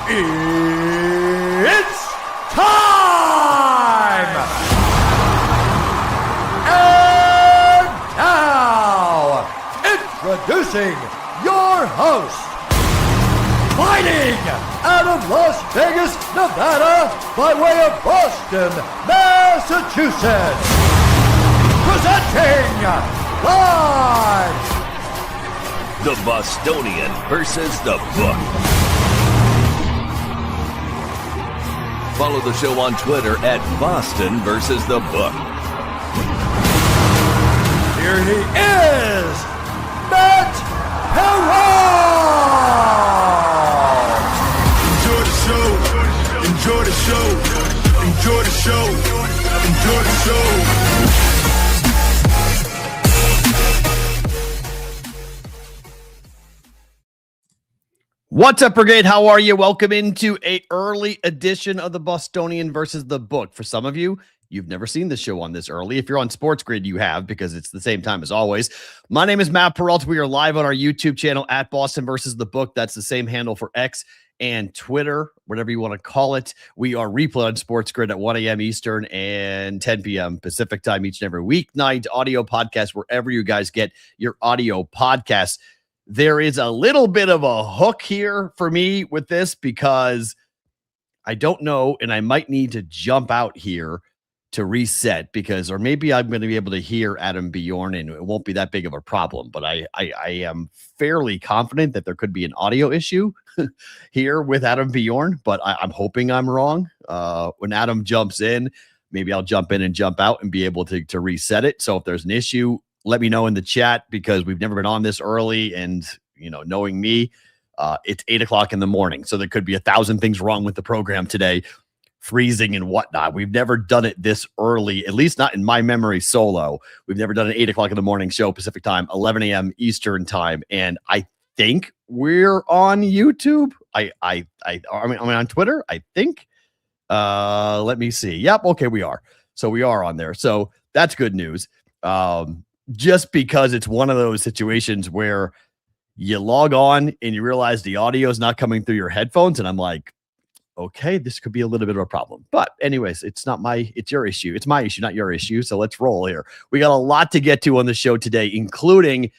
It's time! And now, introducing your host, fighting out of Las Vegas, Nevada, by way of Boston, Massachusetts, presenting live the Bostonian versus the Book. Follow the show on Twitter at Boston versus the Book. Here he is, Matt Perrault! Enjoy the show, enjoy the show, enjoy the show, enjoy the show. What's up, Brigade? How are you? Welcome into an early edition of the Bostonian versus the Book. For some of you, you've never seen the show on this early. If you're on Sports Grid, you have, because it's the same time as always. My name is Matt Perrault. We are live on our YouTube channel at Boston versus the Book. That's the same handle for X and Twitter, whatever you want to call it. We are replayed on Sports Grid at 1 a.m. Eastern and 10 p.m. Pacific time each and every weeknight. Audio podcast, wherever you guys get your audio podcasts. There is a little bit of a hook here for me with this because I don't know, and I might need to jump out here to reset because, or maybe I'm going to be able to hear Adam Bjorn and it won't be that big of a problem, but I am fairly confident that there could be an audio issue here with Adam Bjorn, but I'm hoping I'm wrong. When Adam jumps in, maybe I'll jump in and jump out and be able to reset it. So if there's an issue, let me know in the chat because we've never been on this early. And, you know, knowing me, it's 8 o'clock in the morning. So there could be 1,000 things wrong with the program today, freezing and whatnot. We've never done it this early, at least not in my memory solo. We've never done an 8 o'clock in the morning show, Pacific time, 11 a.m. Eastern time. And I think we're on YouTube. I mean, on Twitter, I think. Let me see. Yep. Okay. We are. So we are on there. So that's good news. Just because it's one of those situations where you log on and you realize the audio is not coming through your headphones. And I'm like, okay, this could be a little bit of a problem. But anyways, it's your issue. It's my issue, not your issue. So let's roll here. We got a lot to get to on the show today, including,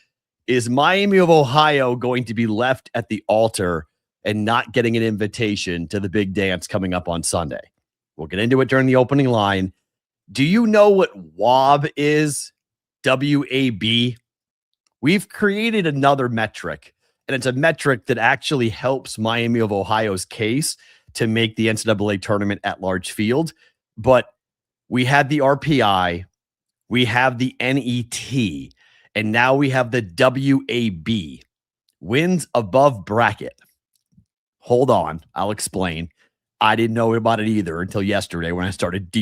is Miami of Ohio going to be left at the altar and not getting an invitation to the big dance coming up on Sunday? We'll get into it during the opening line. Do you know what WAB is? WAB. We've created another metric, and it's a metric that actually helps Miami of Ohio's case to make the NCAA tournament at large field. But we had the RPI, we have the NET, and now we have the WAB, wins above bracket. Hold on, I'll explain. I didn't know about it either until yesterday when I started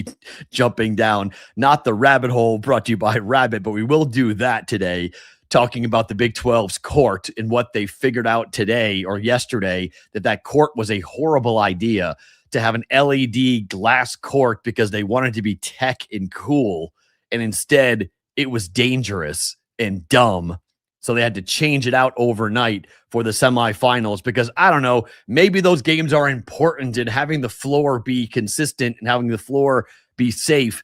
jumping down, not the rabbit hole brought to you by Rabbit, but we will do that today, talking about the Big 12's court and what they figured out today or yesterday, that court was a horrible idea to have an LED glass court because they wanted to be tech and cool. And instead it was dangerous and dumb. So they had to change it out overnight for the semifinals because, I don't know, maybe those games are important and having the floor be consistent and having the floor be safe.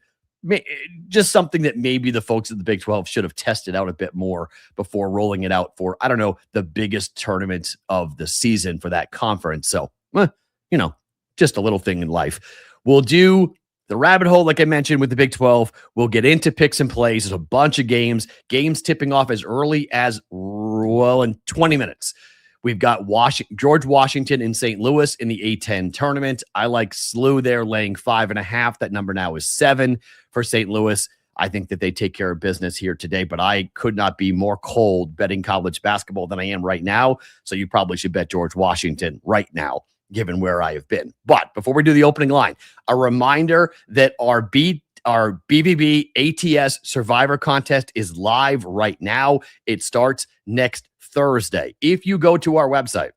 Just something that maybe the folks at the Big 12 should have tested out a bit more before rolling it out for, I don't know, the biggest tournament of the season for that conference. So, you know, just a little thing in life. We'll do the rabbit hole, like I mentioned, with the Big 12. We'll get into picks and plays. There's a bunch of games tipping off as early as, well, in 20 minutes. We've got George Washington in St. Louis in the A10 tournament. I like SLU there laying 5.5. That number now is 7 for St. Louis. I think that they take care of business here today, but I could not be more cold betting college basketball than I am right now. So you probably should bet George Washington right now, given where I have been. But before we do the opening line, a reminder that our BvB ATS Survivor contest is live right now. It starts next Thursday. If you go to our website,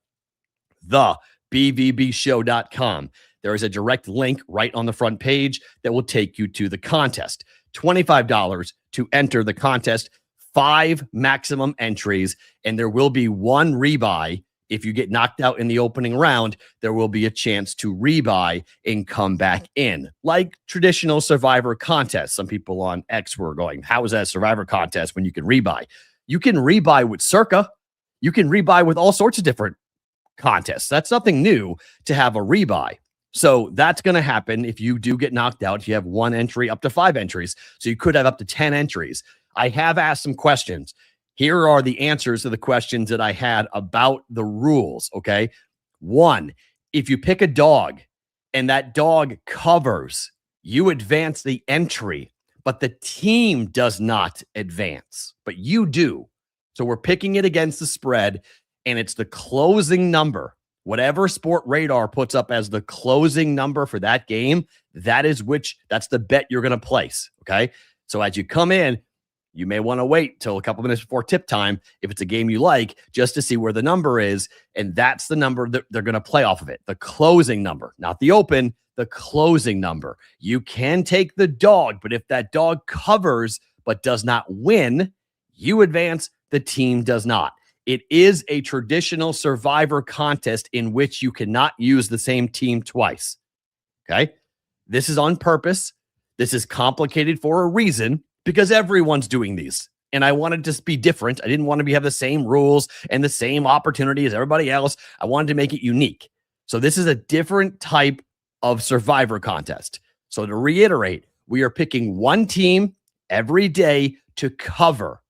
thebvbshow.com, there is a direct link right on the front page that will take you to the contest. $25 to enter the contest, 5 maximum entries, and there will be 1 rebuy If you get knocked out in the opening round, there will be a chance to rebuy and come back in, like traditional Survivor contests. Some people on X were going, how is that a Survivor contest when you can rebuy? You can rebuy with Circa. You can rebuy with all sorts of different contests. That's nothing new to have a rebuy. So that's going to happen if you do get knocked out. If you have 1 entry up to 5 entries, so you could have up to 10 entries. I have asked some questions. Here are the answers to the questions that I had about the rules, okay? 1, if you pick a dog and that dog covers, you advance the entry, but the team does not advance, but you do. So we're picking it against the spread, and it's the closing number. Whatever Sport Radar puts up as the closing number for that game, that's the bet you're going to place, okay? So as you come in, you may want to wait till a couple minutes before tip time if it's a game you like, just to see where the number is, and that's the number that they're going to play off of it, the closing number, not the open, the closing number. You can take the dog, but if that dog covers but does not win, you advance, the team does not. It is a traditional Survivor contest in which you cannot use the same team twice, okay? This is on purpose. This is complicated for a reason, because everyone's doing these. And I wanted to be different. I didn't want to have the same rules and the same opportunity as everybody else. I wanted to make it unique. So this is a different type of Survivor contest. So to reiterate, we are picking 1 team every day to cover.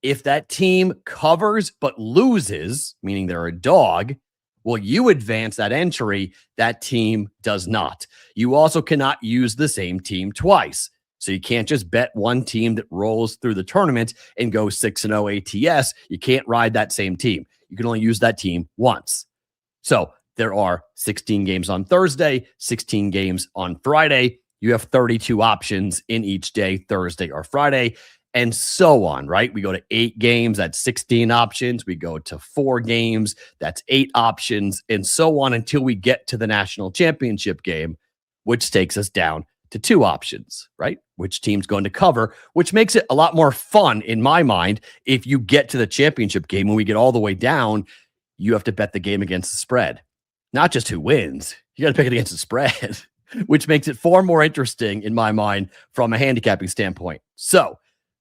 If that team covers but loses, meaning they're a dog, well, you advance that entry. That team does not. You also cannot use the same team twice. So you can't just bet 1 team that rolls through the tournament and go 6-0 ATS. You can't ride that same team. You can only use that team once. So there are 16 games on Thursday, 16 games on Friday. You have 32 options in each day, Thursday or Friday, and so on, right? We go to 8 games, that's 16 options. We go to 4 games, that's 8 options, and so on until we get to the national championship game, which takes us down to 2 options, right? Which team's going to cover, which makes it a lot more fun in my mind. If you get to the championship game, when we get all the way down, you have to bet the game against the spread, not just who wins. You got to pick it against the spread, which makes it far more interesting in my mind from a handicapping standpoint. So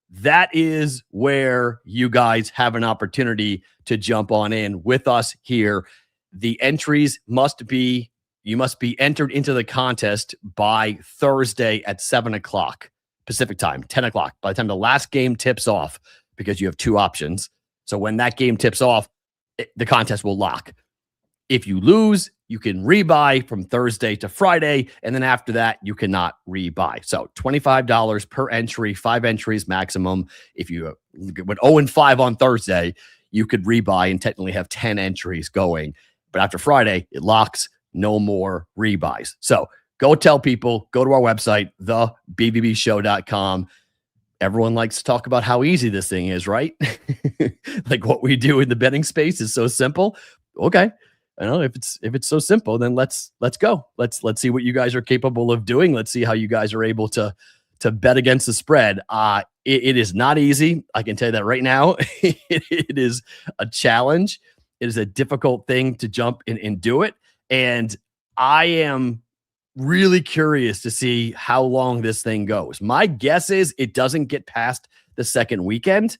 that is where you guys have an opportunity to jump on in with us here. The entries you must be entered into the contest by Thursday at 7 o'clock Pacific time, 10 o'clock, by the time the last game tips off, because you have 2 options. So when that game tips off, the contest will lock. If you lose, you can rebuy from Thursday to Friday, and then after that, you cannot rebuy. So $25 per entry, 5 entries maximum. If you went 0-5 on Thursday, you could rebuy and technically have 10 entries going. But after Friday, it locks. No more rebuys. So go tell people, go to our website, thebvbshow.com. Everyone likes to talk about how easy this thing is, right? Like what we do in the betting space is so simple. Okay. I know if it's so simple, then let's go. Let's see what you guys are capable of doing. Let's see how you guys are able to bet against the spread. It is not easy. I can tell you that right now. It is a challenge. It is a difficult thing to jump in and do it. And I am really curious to see how long this thing goes. My guess is it doesn't get past the second weekend,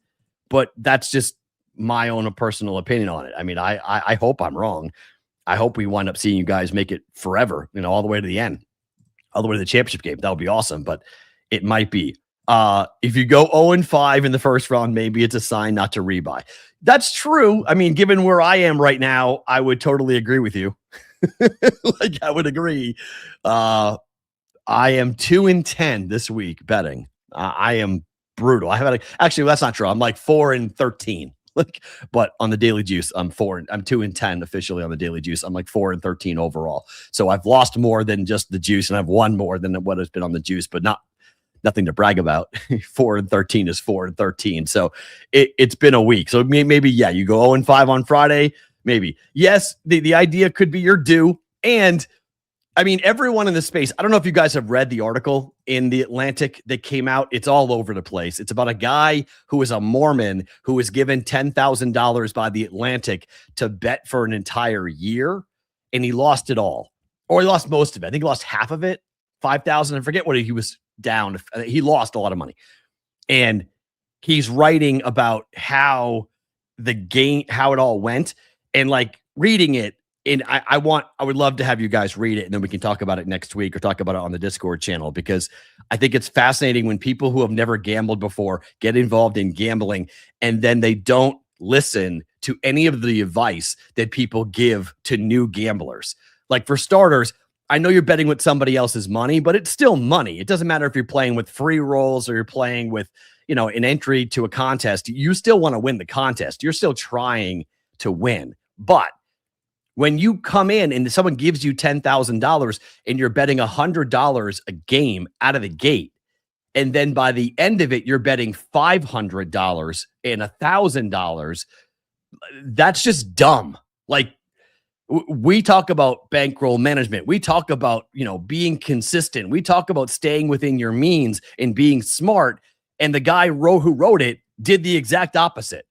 but that's just my own personal opinion on it. I mean, I hope I'm wrong. I hope we wind up seeing you guys make it forever, all the way to the end, all the way to the championship game. That would be awesome, but it might be. If you go 0-5 in the first round, maybe it's a sign not to rebuy. That's true. I mean, given where I am right now, I would totally agree with you. Like, I would agree. I am 2-10 this week betting. I am brutal. Actually, that's not true. I'm like 4-13. But on the Daily Juice, I'm 2-10 officially on the Daily Juice. I'm like 4-13 overall. So I've lost more than just the juice, and I've won more than what has been on the juice, but nothing to brag about. 4-13 is 4-13. So it's been a week. So maybe, yeah, you go 0-5 on Friday. Maybe. Yes, the idea could be you're due. And I mean, everyone in the space, I don't know if you guys have read the article in The Atlantic that came out. It's all over the place. It's about a guy who is a Mormon who was given $10,000 by The Atlantic to bet for an entire year, and he lost it all. Or he lost most of it. I think he lost half of it, 5,000. I forget what he was down. He lost a lot of money. And he's writing about how it all went, and like reading it. And I would love to have you guys read it, and then we can talk about it next week or talk about it on the Discord channel, because I think it's fascinating when people who have never gambled before get involved in gambling, and then they don't listen to any of the advice that people give to new gamblers. Like, for starters, I know you're betting with somebody else's money, but it's still money. It doesn't matter if you're playing with free rolls or you're playing with, an entry to a contest. You still want to win the contest. You're still trying to win. But when you come in and someone gives you $10,000 and you're betting $100 a game out of the gate, and then by the end of it, you're betting $500 and $1,000, that's just dumb. Like, we talk about bankroll management. We talk about, being consistent. We talk about staying within your means and being smart. And the guy who wrote it did the exact opposite.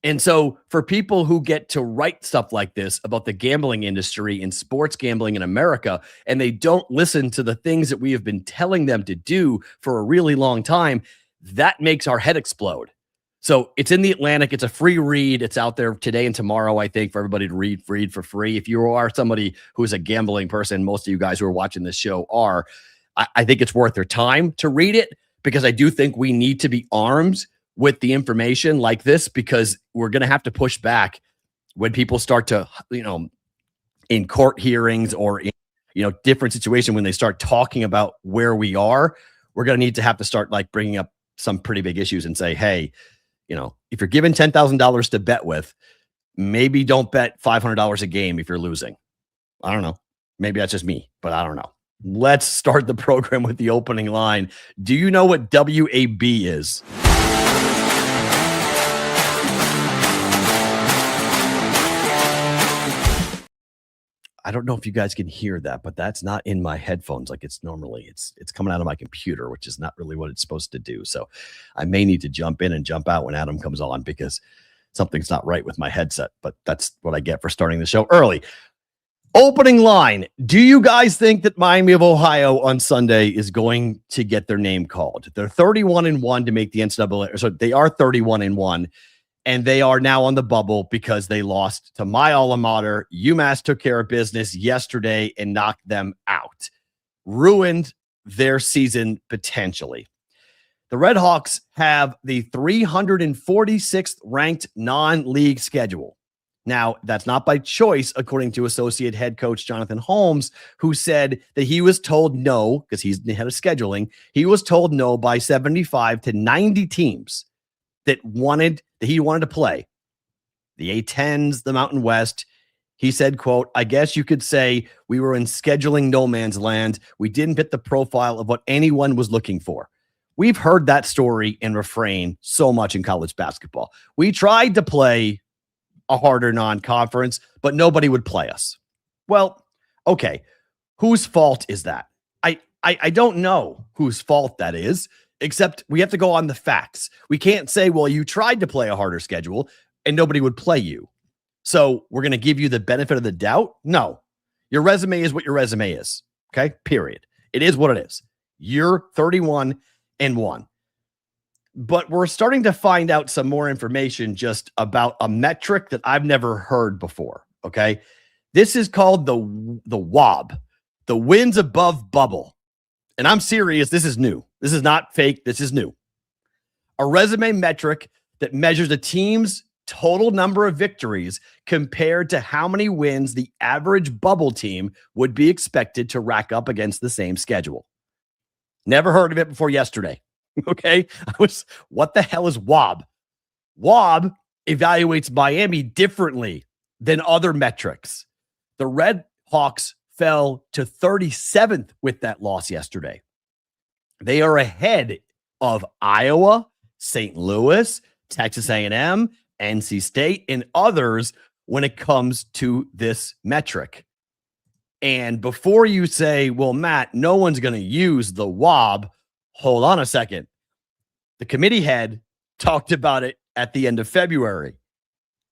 And so for people who get to write stuff like this about the gambling industry and sports gambling in America, and they don't listen to the things that we have been telling them to do for a really long time, that makes our head explode. So it's in The Atlantic. It's a free read. It's out there today and tomorrow, I think, for everybody to read for free. If you are somebody who is a gambling person, most of you guys who are watching this show are, I think it's worth their time to read it, because I do think we need to be armed with the information like this, because we're going to have to push back when people start to, in court hearings or in, different situation, when they start talking about where we are, we're going to need to have to start like bringing up some pretty big issues and say, hey, if you're given $10,000 to bet with, maybe don't bet $500 a game if you're losing. I don't know. Maybe that's just me, but I don't know. Let's start the program with the opening line. Do you know what WAB is? I don't know if you guys can hear that, but that's not in my headphones like it's normally. It's coming out of my computer, which is not really what it's supposed to do. So I may need to jump in and jump out when Adam comes on, because something's not right with my headset. But that's what I get for starting the show early. Opening line. Do you guys think that Miami of Ohio on Sunday is going to get their name called? They're 31-1 to make the NCAA. So they are 31-1. And they are now on the bubble because they lost to my alma mater. UMass took care of business yesterday and knocked them out. Ruined their season potentially. The RedHawks have the 346th ranked non-league schedule. Now, that's not by choice, according to associate head coach Jonathan Holmes, who said that he was told no, because he's the head of scheduling. He was told no by 75 to 90 teams that he wanted to play. The A10s, the Mountain West. He said, quote, I guess you could say we were in scheduling no man's land. We didn't fit the profile of what anyone was looking for. We've heard that story and refrain so much in college basketball. We tried to play a harder non-conference, but nobody would play us. Well, okay. Whose fault is that? I don't know whose fault that is, except we have to go on the facts. We can't say, well, you tried to play a harder schedule and nobody would play you, so we're going to give you the benefit of the doubt. No, your resume is what your resume is. Okay. Period. It is what it is. You're 31-1. But we're starting to find out some more information just about a metric that I've never heard before. Okay. This is called the WAB, the wins above bubble. And I'm serious. This is new. This is not fake. This is new. A resume metric that measures a team's total number of victories compared to how many wins the average bubble team would be expected to rack up against the same schedule. Never heard of it before yesterday. Okay. What the hell is WAB? WAB evaluates Miami differently than other metrics. The RedHawks fell to 37th with that loss yesterday. They are ahead of Iowa, St. Louis, Texas A&M, NC State, and others when it comes to this metric. And before you say, well, Matt, no one's going to use the WOB, hold on a second. The committee head talked about it at the end of February,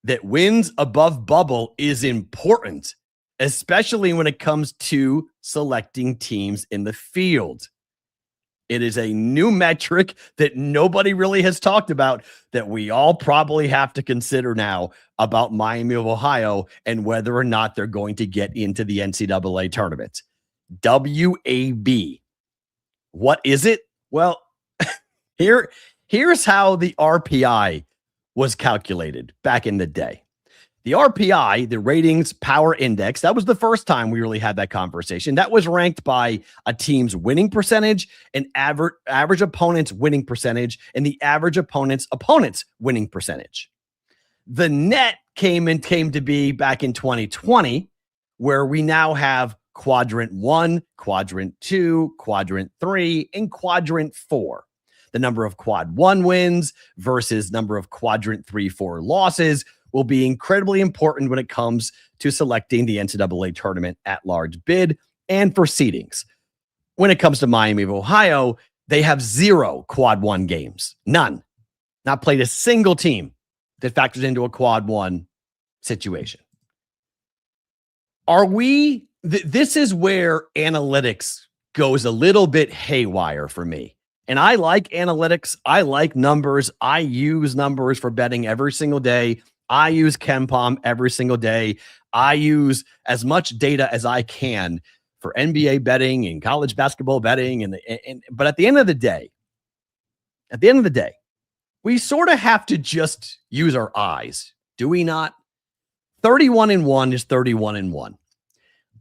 that wins above bubble is important, especially when it comes to selecting teams in the field. It is a new metric that nobody really has talked about that we all probably have to consider now about Miami of Ohio and whether or not they're going to get into the NCAA tournament. WAB. What is it? Well, here's how the RPI was calculated back in the day. The RPI, the Ratings Power Index, that was the first time we really had that conversation. That was ranked by a team's winning percentage and average opponent's winning percentage and the average opponent's winning percentage. The net came to be back in 2020, where we now have quadrant 1, quadrant 2, quadrant 3, and quadrant 4. The number of quad 1 wins versus number of quadrant 3, 4 losses will be incredibly important when it comes to selecting the NCAA tournament at large bid and for seedings. When it comes to Miami of Ohio, they have 0 quad 1 games. None. Not played a single team that factors into a quad 1 situation. This is where analytics goes a little bit haywire for me. And I like analytics. I like numbers. I use numbers for betting every single day. I use KenPom every single day. I use as much data as I can for NBA betting and college basketball betting. But at the end of the day, we sort of have to just use our eyes. Do we not? 31-1 is 31-1.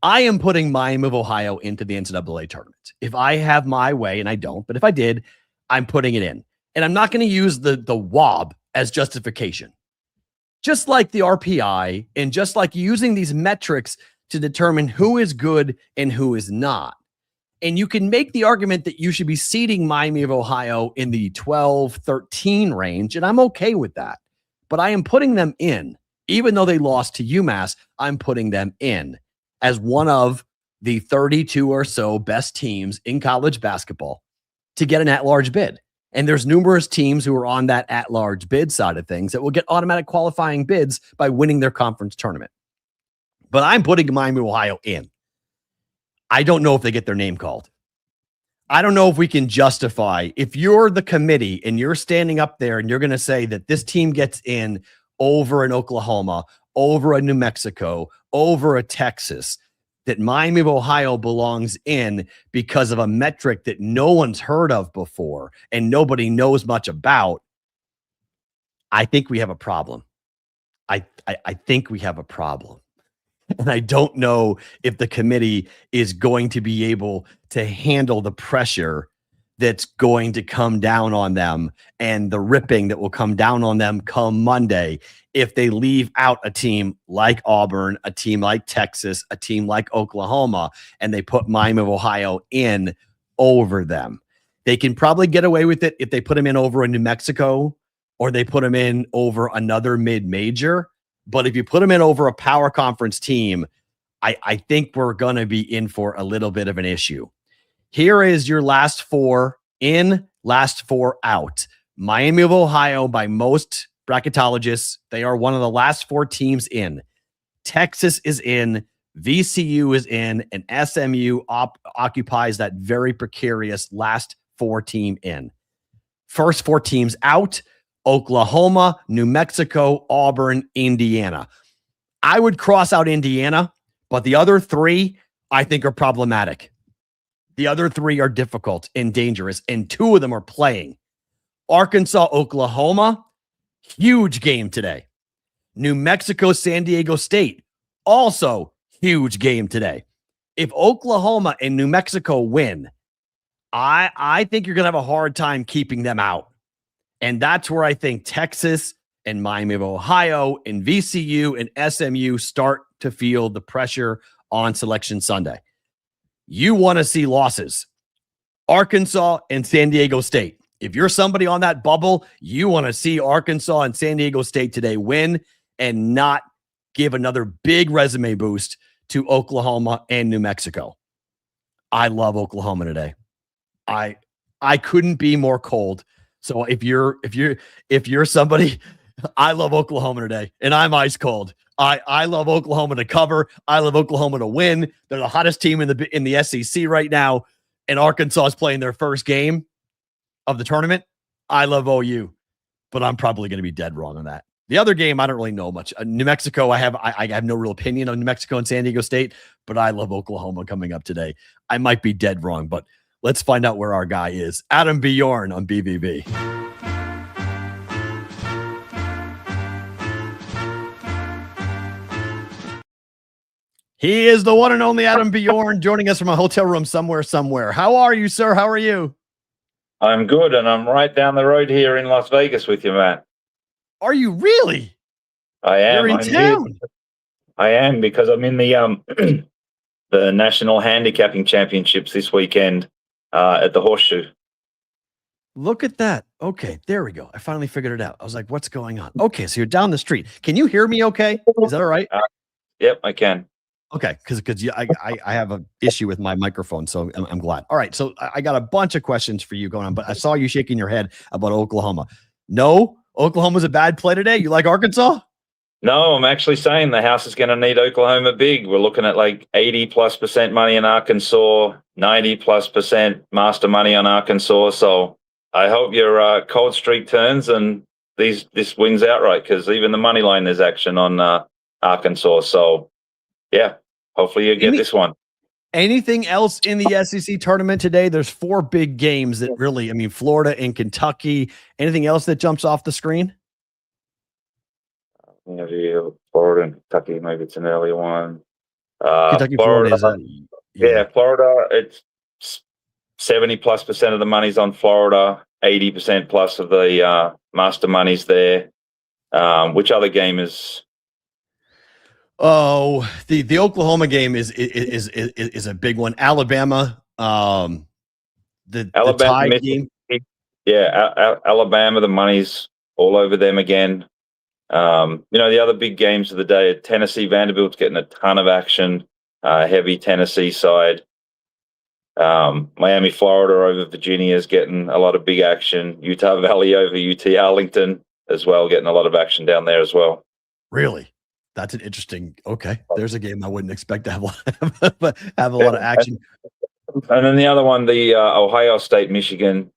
I am putting Miami of Ohio into the NCAA tournament. If I have my way, and I don't, but if I did, I'm putting it in. And I'm not going to use the WOB as justification. Just like the RPI and just like using these metrics to determine who is good and who is not. And you can make the argument that you should be seeding Miami of Ohio in the 12-13 range, and I'm okay with that. But I am putting them in. Even though they lost to UMass, I'm putting them in as one of the 32 or so best teams in college basketball to get an at-large bid. And there's numerous teams who are on that at-large bid side of things that will get automatic qualifying bids by winning their conference tournament. But I'm putting Miami of Ohio in. I don't know if they get their name called. I don't know if we can justify, if you're the committee and you're standing up there and you're going to say that this team gets in over an Oklahoma, over a New Mexico, over a Texas, that Miami of Ohio belongs in because of a metric that no one's heard of before and nobody knows much about, I think we have a problem. I think we have a problem. And I don't know if the committee is going to be able to handle the pressure that's going to come down on them and the ripping that will come down on them come Monday if they leave out a team like Auburn, a team like Texas, a team like Oklahoma, and they put Miami of Ohio in over them. They can probably get away with it if they put them in over a New Mexico or they put them in over another mid-major. But if you put them in over a power conference team, I think we're going to be in for a little bit of an issue. Here is your last 4 in, last 4 out. Miami of Ohio, by most bracketologists, they are one of the last 4 teams in. Texas is in, VCU is in, and SMU occupies that very precarious last 4 team in. First 4 teams out, Oklahoma, New Mexico, Auburn, Indiana. I would cross out Indiana, but the other 3 I think are problematic. The other 3 are difficult and dangerous, and 2 of them are playing. Arkansas, Oklahoma, huge game today. New Mexico, San Diego State, also huge game today. If Oklahoma and New Mexico win, I think you're going to have a hard time keeping them out. And that's where I think Texas and Miami of Ohio and VCU and SMU start to feel the pressure on Selection Sunday. You want to see losses. Arkansas and San Diego State. If you're somebody on that bubble, you want to see Arkansas and San Diego State today win and not give another big resume boost to Oklahoma and New Mexico. I love Oklahoma today. I couldn't be more cold. So if you're somebody, I love Oklahoma today, and I'm ice cold. I love Oklahoma to cover. I love Oklahoma to win. They're the hottest team in the SEC right now, and Arkansas is playing their first game of the tournament. I love OU, but I'm probably going to be dead wrong on that. The other game, I don't really know much. New Mexico, I have no real opinion on New Mexico and San Diego State, but I love Oklahoma coming up today. I might be dead wrong, but let's find out where our guy is. Adam Bjorn on BvB. He is the one and only Adam Bjorn, joining us from a hotel room somewhere. How are you, sir? How are you? I'm good, and I'm right down the road here in Las Vegas with you, Matt. Are you really? I am. You're in town. I am, because I'm in the the National Handicapping Championships this weekend at the Horseshoe. Look at that. Okay, there we go. I finally figured it out. I was like, what's going on? Okay, so you're down the street. Can you hear me okay? Is that all right? Yep, I can. Okay, because I have an issue with my microphone, so I'm glad. All right, so I got a bunch of questions for you going on, but I saw you shaking your head about Oklahoma. No, Oklahoma's a bad play today. You like Arkansas? No, I'm actually saying the house is going to need Oklahoma big. We're looking at like 80+% money in Arkansas, 90+% master money on Arkansas. So I hope your cold streak turns and this wins outright, because even the money line, there's action on Arkansas. So yeah, hopefully you get this one. Anything else in the SEC tournament today? There's 4 big games that really, Florida and Kentucky. Anything else that jumps off the screen? Florida and Kentucky, maybe it's an early one. Kentucky, Florida is Florida, it's 70+% of the money's on Florida, 80% plus of the master money's there. Which other game is? Oh, the Oklahoma game is a big one. Alabama, the tie game. Yeah, Alabama, the money's all over them again. The other big games of the day, Tennessee, Vanderbilt's getting a ton of action, heavy Tennessee side. Miami, Florida over Virginia is getting a lot of big action. Utah Valley over UT Arlington as well, getting a lot of action down there as well. Really? That's an interesting. Okay, there's a game I wouldn't expect to have a lot of action. And then the other one, the Ohio State, Michigan.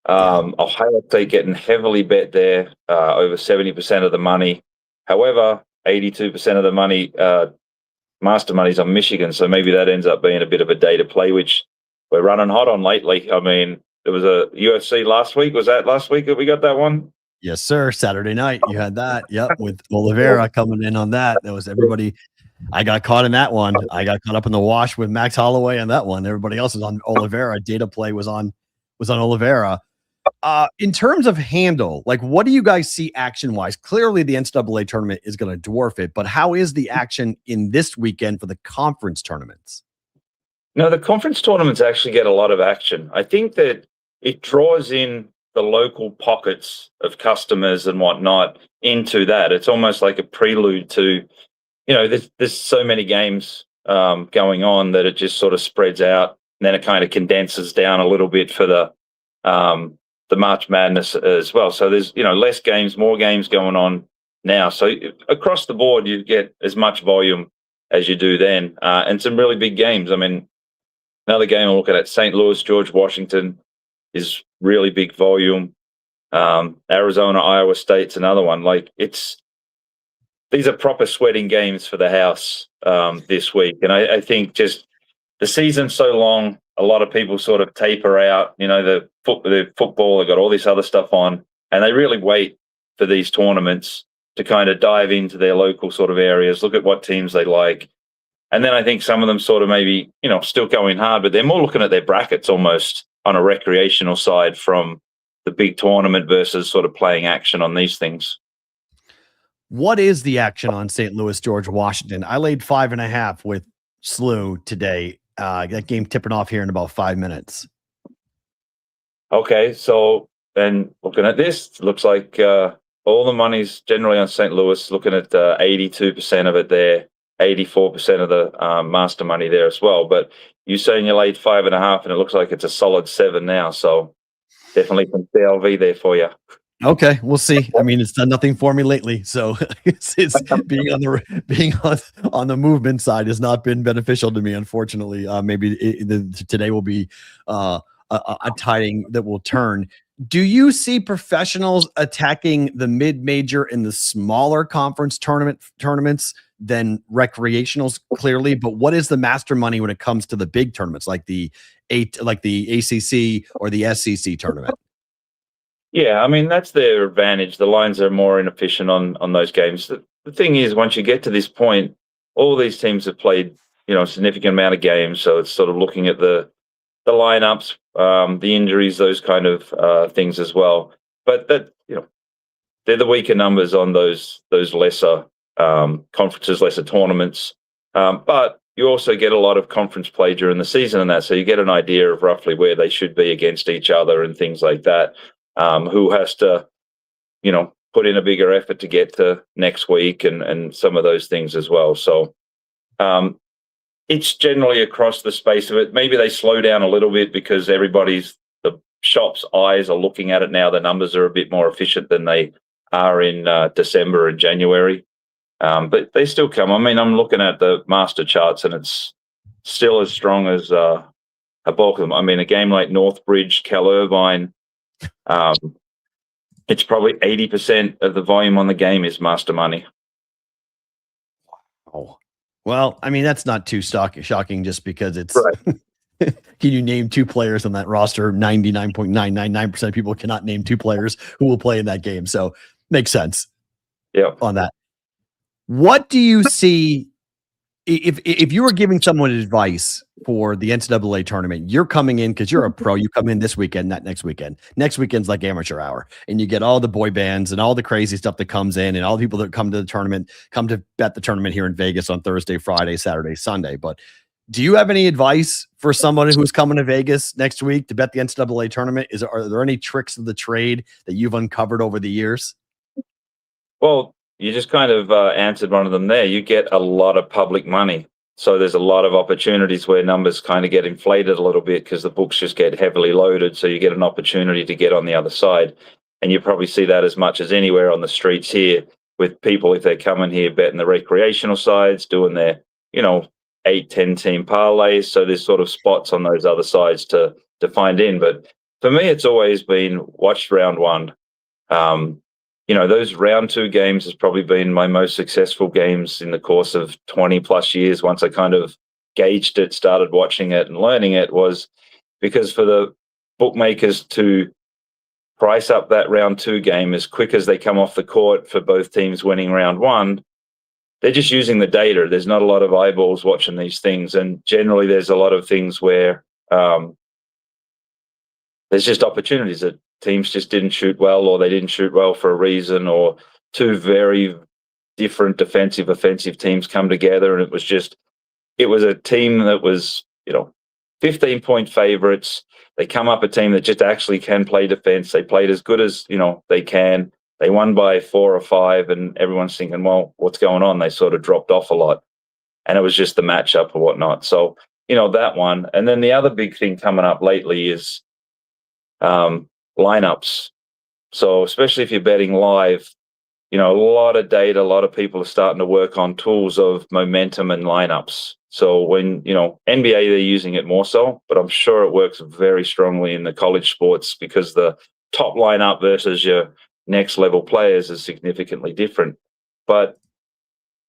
Ohio State getting heavily bet there, over 70% of the money. However, 82% of the money, master money's on Michigan. So maybe that ends up being a bit of a day to play, which we're running hot on lately. There was a UFC last week. Was that last week that we got that one? Yes, sir. Saturday night, you had that. Yep, with Oliveira coming in on that. That was everybody. I got caught in that one. I got caught up in the wash with Max Holloway on that one. Everybody else is on Oliveira. Data play was on Oliveira. In terms of handle, like, what do you guys see action-wise? Clearly, the NCAA tournament is going to dwarf it, but how is the action in this weekend for the conference tournaments? No, the conference tournaments actually get a lot of action. I think that it draws in the local pockets of customers and whatnot into that. It's almost like a prelude to, there's so many games going on that it just sort of spreads out, and then it kind of condenses down a little bit for the March Madness as well. So there's, less games, more games going on now. So across the board, you get as much volume as you do then, and some really big games. Another game I'm looking at, St. Louis, George Washington, is really big volume. Arizona, Iowa State's another one. These are proper sweating games for the house this week. And I think just the season's so long, a lot of people sort of taper out. The football, they've got all this other stuff on, and they really wait for these tournaments to kind of dive into their local sort of areas, look at what teams they like. And then I think some of them sort of maybe, still going hard, but they're more looking at their brackets almost on a recreational side from the big tournament versus sort of playing action on these things. What is the action on St. Louis, George Washington? I laid 5.5 with SLU today. That game tipping off here in about 5 minutes. Okay, so then looking at this, looks like all the money's generally on St. Louis, looking at 82% of it there. 84% of the master money there as well. But you saying you laid 5.5, and it looks like it's a solid 7 now. So definitely some CLV there for you. Okay, we'll see. I mean, it's done nothing for me lately, so it's being on the movement side has not been beneficial to me, unfortunately. Maybe today will be a tiding that will turn. Do you see professionals attacking the mid-major and the smaller conference tournaments than recreationals? Clearly, but what is the master money when it comes to the big tournaments like the ACC or the SEC tournament? Yeah, I mean, that's their advantage. The lines are more inefficient on those games. The thing is, once you get to this point, all these teams have played, a significant amount of games. So it's sort of looking at the lineups, the injuries, those kind of things as well. But that, they're the weaker numbers on those lesser conferences, lesser tournaments. But you also get a lot of conference play during the season and that. So you get an idea of roughly where they should be against each other and things like that. Who has to, put in a bigger effort to get to next week and some of those things as well. So it's generally across the space of it. Maybe they slow down a little bit because the shop's eyes are looking at it now. The numbers are a bit more efficient than they are in December and January. But they still come. I mean, I'm looking at the master charts and it's still as strong as a bulk of them. I mean, a game like Northbridge, Cal Irvine, it's probably 80% of the volume on the game is master money. Oh, well, I mean, that's not too shocking just because it's right. Can you name 2 players on that roster? 99.999% of people cannot name 2 players who will play in that game. So makes sense. Yeah. On that. What do you see if you were giving someone advice for the NCAA tournament? You're coming in because you're a pro. You come in this weekend, not next weekend. Next weekend's like amateur hour, and you get all the boy bands and all the crazy stuff that comes in, and all the people that come to the tournament come to bet the tournament here in Vegas on Thursday, Friday, Saturday, Sunday. But do you have any advice for someone who's coming to Vegas next week to bet the NCAA tournament? Are there any tricks of the trade that you've uncovered over the years? Well, you just kind of answered one of them there. You get a lot of public money. So there's a lot of opportunities where numbers kind of get inflated a little bit because the books just get heavily loaded. So you get an opportunity to get on the other side. And you probably see that as much as anywhere on the streets here with people, if they're coming here betting the recreational sides, doing their, 8-10 team parlays. So there's sort of spots on those other sides to find in. But for me, it's always been watched round one. Those round 2 games has probably been my most successful games in the course of 20 plus years. Once I kind of gauged it, started watching it and learning it, was because for the bookmakers to price up that round 2 game as quick as they come off the court for both teams winning round 1, they're just using the data. There's not a lot of eyeballs watching these things. And generally there's a lot of things where there's just opportunities that teams just didn't shoot well, or they didn't shoot well for a reason, or 2 very different defensive, offensive teams come together. And it was a team that was, 15-point favorites. They come up a team that just actually can play defense. They played as good as, they can. They won by 4 or 5, and everyone's thinking, well, what's going on? They sort of dropped off a lot. And it was just the matchup or whatnot. So, that one. And then the other big thing coming up lately is lineups. So especially if you're betting live, a lot of data, a lot of people are starting to work on tools of momentum and lineups. So when, NBA, they're using it more so, but I'm sure it works very strongly in the college sports because the top lineup versus your next level players is significantly different. But,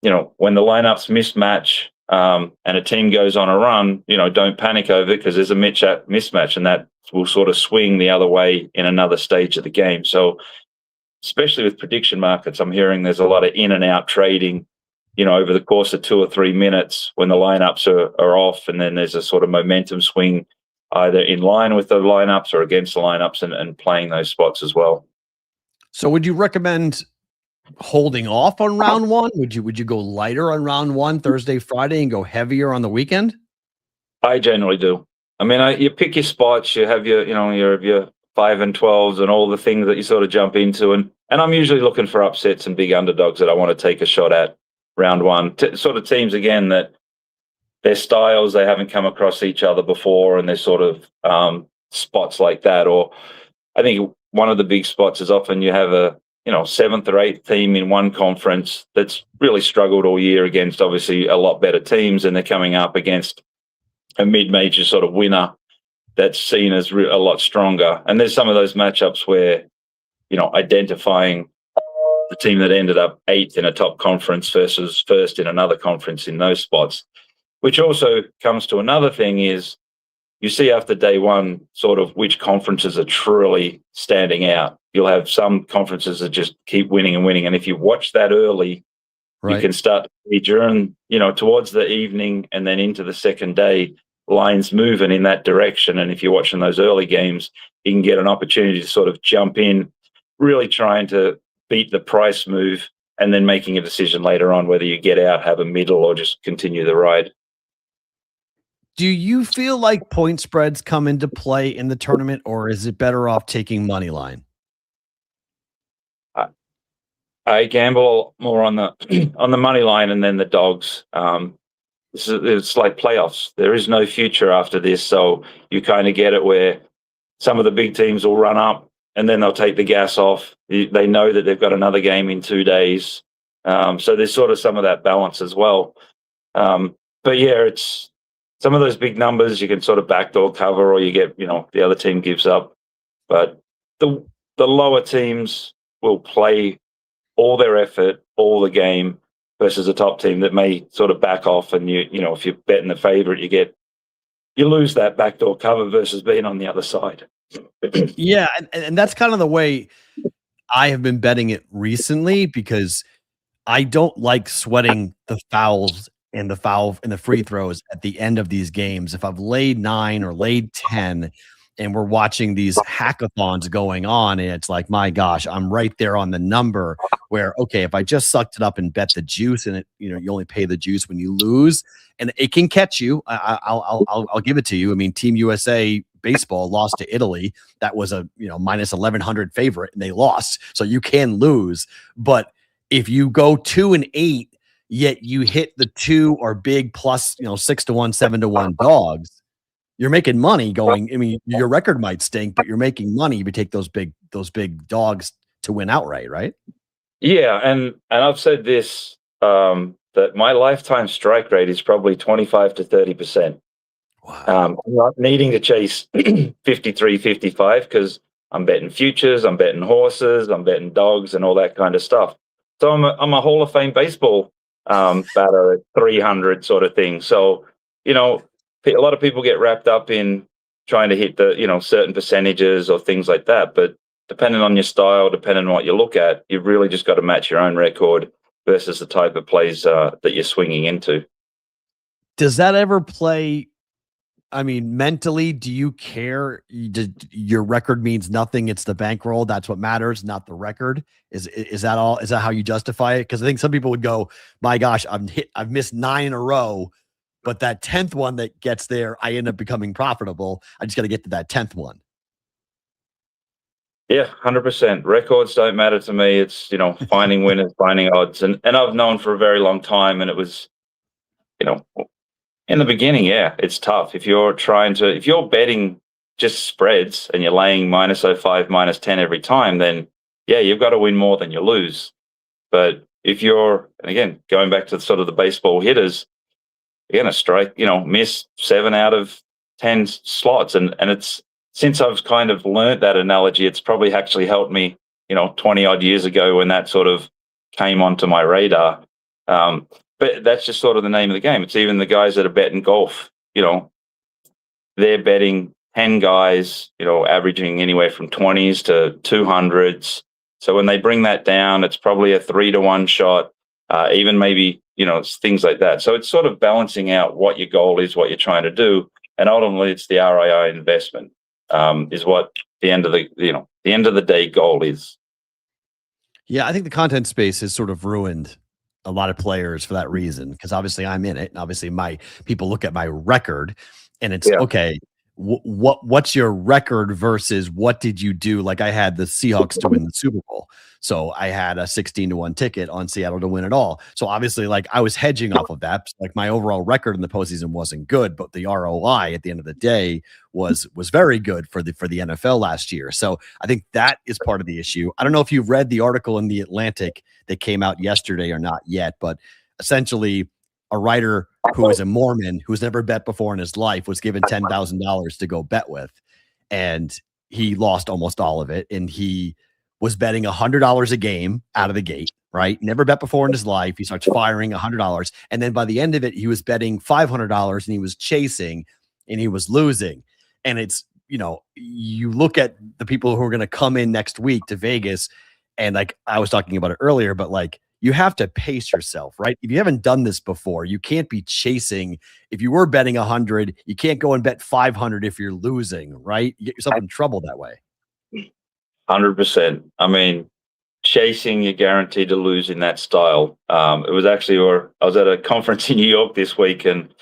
when the lineups mismatch and a team goes on a run, don't panic over it because there's a mismatch, and that will sort of swing the other way in another stage of the game. So especially with prediction markets, I'm hearing there's a lot of in and out trading, over the course of 2 or 3 minutes when the lineups are off, and then there's a sort of momentum swing either in line with the lineups or against the lineups and playing those spots as well. So would you recommend holding off on round 1? Would you go lighter on round 1 Thursday, Friday, and go heavier on the weekend? I generally do. I mean, you pick your spots. You have your 5 and 12s and all the things that you sort of jump into, and I'm usually looking for upsets and big underdogs that I want to take a shot at. round one. Sort of teams, again, that their styles, they haven't come across each other before, and there's sort of spots like that. Or I think one of the big spots is often you have a seventh or eighth team in one conference that's really struggled all year against obviously a lot better teams, and they're coming up against a mid-major sort of winner that's seen as a lot stronger. And there's some of those matchups where, identifying the team that ended up eighth in a top conference versus first in another conference in those spots, which also comes to another thing is you see after day one sort of which conferences are truly standing out. You'll have some conferences that just keep winning and winning. And if you watch that early, you can start to see during, towards the evening and then into the second day, lines moving in that direction. And if you're watching those early games, you can get an opportunity to sort of jump in, really trying to beat the price move, and then making a decision later on whether you get out, have a middle, or just continue the ride. Do you feel like point spreads come into play in the tournament, or is it better off taking money line? I gamble more on the on the money line and then the dogs. It's like playoffs. There is no future after this, so you kind of get it where some of the big teams will run up and then they'll take the gas off. They know that they've got another game in 2 days, so there's sort of some of that balance as well. But yeah, it's some of those big numbers you can sort of backdoor cover, or you get the other team gives up. But the lower teams will play all their effort, all the game, versus a top team that may sort of back off, and if you're betting the favorite, you lose that backdoor cover versus being on the other side. Yeah, and that's kind of the way I have been betting it recently, because I don't like sweating the fouls and the free throws at the end of these games. If I've laid 9 or laid 10 and we're watching these hackathons going on, and it's like, my gosh, I'm right there on the number where, okay, if I just sucked it up and bet the juice, and you only pay the juice when you lose, and it can catch you. I'll give it to you. I mean, Team USA baseball lost to Italy. That was a minus 1100 favorite, and they lost. So you can lose. But if you go 2-8, yet you hit the 2 or big plus 6-1, 7-1 dogs, you're making money going. I mean, your record might stink, but you're making money if you take those big dogs to win outright, right? Yeah, and I've said this, that my lifetime strike rate is probably 25 to 30%. Wow. I'm not needing to chase 53, 55 because I'm betting futures, I'm betting horses, I'm betting dogs, and all that kind of stuff. So I'm a Hall of Fame baseball batter at 300 sort of thing. So a lot of people get wrapped up in trying to hit the certain percentages or things like that. But depending on your style, depending on what you look at, you've really just got to match your own record versus the type of plays that you're swinging into. Does that ever play? I mean, mentally, do you care? Your record means nothing. It's the bankroll. That's what matters, not the record. Is that all? Is that how you justify it? Because I think some people would go, my gosh, I've missed 9 in a row, but that 10th one that gets there, I end up becoming profitable. I just got to get to that 10th one. Yeah, 100%. Records don't matter to me. It's, finding winners, finding odds. And I've known for a very long time, and it was, in the beginning, yeah, it's tough. If you're betting just spreads and you're laying minus 05, minus 10 every time, then yeah, you've got to win more than you lose. But if you're, and again, going back to sort of the baseball hitters, you're going to strike, miss 7 out of 10 slots. And it's, since I've kind of learned that analogy, it's probably actually helped me, 20 odd years ago when that sort of came onto my radar. But that's just sort of the name of the game. It's even the guys that are betting golf, they're betting 10 guys, averaging anywhere from 20s to 200s. So when they bring that down, it's probably a 3-to-1 shot, even maybe, it's things like that. So it's sort of balancing out what your goal is, what you're trying to do. And ultimately it's the ROI investment, is what the end of the day goal is. Yeah. I think the content space has sort of ruined a lot of players for that reason, because obviously I'm in it, and obviously my people look at my record, and it's okay. what's your record versus what did you do? Like I had the Seahawks to win the Super Bowl. So I had a 16-1 ticket on Seattle to win it all. So obviously, like I was hedging off of that. Like my overall record in the postseason wasn't good, but the ROI at the end of the day was very good for the NFL last year. So I think that is part of the issue. I don't know if you've read the article in the Atlantic that came out yesterday or not yet, but essentially a writer who is a Mormon who's never bet before in his life was given $10,000 to go bet with, and he lost almost all of it. And he was betting $100 a game out of the gate, right? Never bet before in his life. He starts firing $100. And then by the end of it, he was betting $500 and he was chasing and he was losing. And it's, you look at the people who are going to come in next week to Vegas, and like I was talking about it earlier, but like you have to pace yourself, right? If you haven't done this before, you can't be chasing. If you were betting 100, you can't go and bet 500 if you're losing, right? You get yourself in trouble that way. 100%. I mean, chasing, you're guaranteed to lose in that style. It was actually, I was at a conference in New York this week, and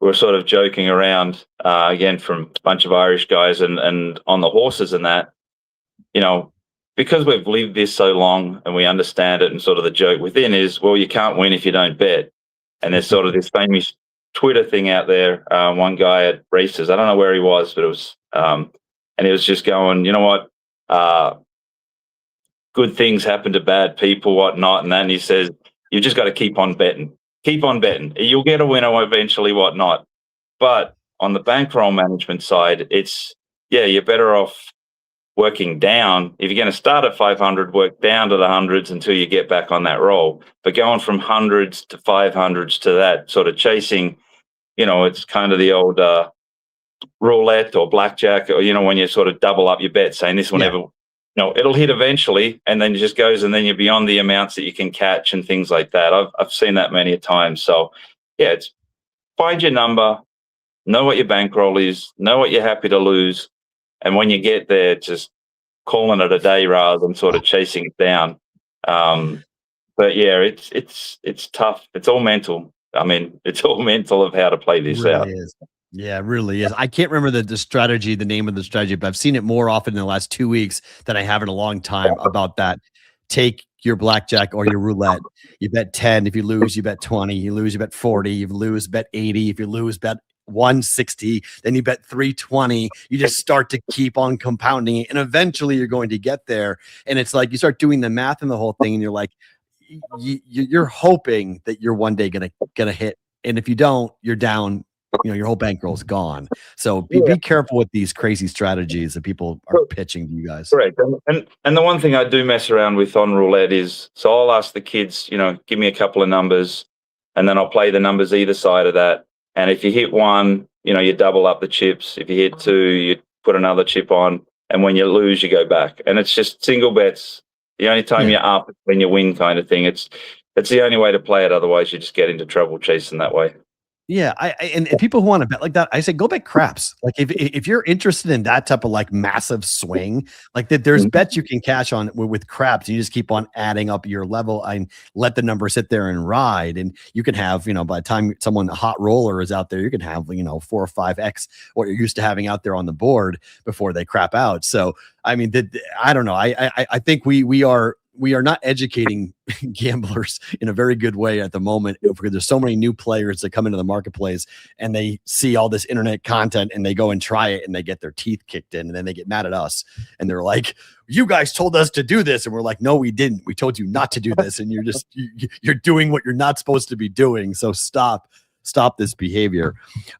we were sort of joking around again from a bunch of Irish guys and on the horses and that, because we've lived this so long and we understand it, and sort of the joke within is, well, you can't win if you don't bet. And there's sort of this famous Twitter thing out there. One guy at races, I don't know where he was, but it was, and he was just going, you know what, good things happen to bad people, whatnot. And then he says, you just got to keep on betting. Keep on betting. You'll get a winner eventually, whatnot. But on the bankroll management side, you're better off working down. If you're going to start at 500, work down to the hundreds until you get back on that roll. But going from hundreds to 500s to that sort of chasing, it's kind of the old roulette or blackjack, or, when you sort of double up your bet, saying this will never, it'll hit eventually, and then it just goes, and then you're beyond the amounts that you can catch and things like that. I've seen that many a time. So, it's find your number, know what your bankroll is, know what you're happy to lose. And when you get there, just calling it a day rather than sort of chasing it down. But yeah, it's tough. It's all mental. I mean, it's all mental of how to play this out. Is. Yeah, it really is. I can't remember the strategy, the name of the strategy, but I've seen it more often in the last 2 weeks than I have in a long time about that. Take your blackjack or your roulette. You bet 10. If you lose, you bet 20. You lose, you bet 40. You lose, bet 80. If you lose, bet 160, then you bet 320. You just start to keep on compounding it, and eventually you're going to get there. And it's like you start doing the math in the whole thing, and you're like, you're hoping that you're one day gonna hit, and if you don't, you're down. Your whole bankroll's gone. So be careful with these crazy strategies that people are pitching to you guys. Correct. And the one thing I do mess around with on roulette is, so I'll ask the kids, give me a couple of numbers, and then I'll play the numbers either side of that. And if you hit one, you double up the chips. If you hit two, you put another chip on. And when you lose, you go back. And it's just single bets. The only time you're up is when you win, kind of thing. It's the only way to play it. Otherwise, you just get into trouble chasing that way. Yeah, and people who want to bet like that, I say go bet craps. Like if you're interested in that type of like massive swing, like that, there's bets you can cash on with craps. You just keep on adding up your level and let the number sit there and ride, and you can have by the time a hot roller is out there, you can have 4 or 5x what you're used to having out there on the board before they crap out. So I mean, I don't know. I think we are not educating gamblers in a very good way at the moment, because there's so many new players that come into the marketplace and they see all this internet content and they go and try it and they get their teeth kicked in, and then they get mad at us and they're like, you guys told us to do this. And we're like, no, we didn't. We told you not to do this. And you're doing what you're not supposed to be doing. So stop this behavior.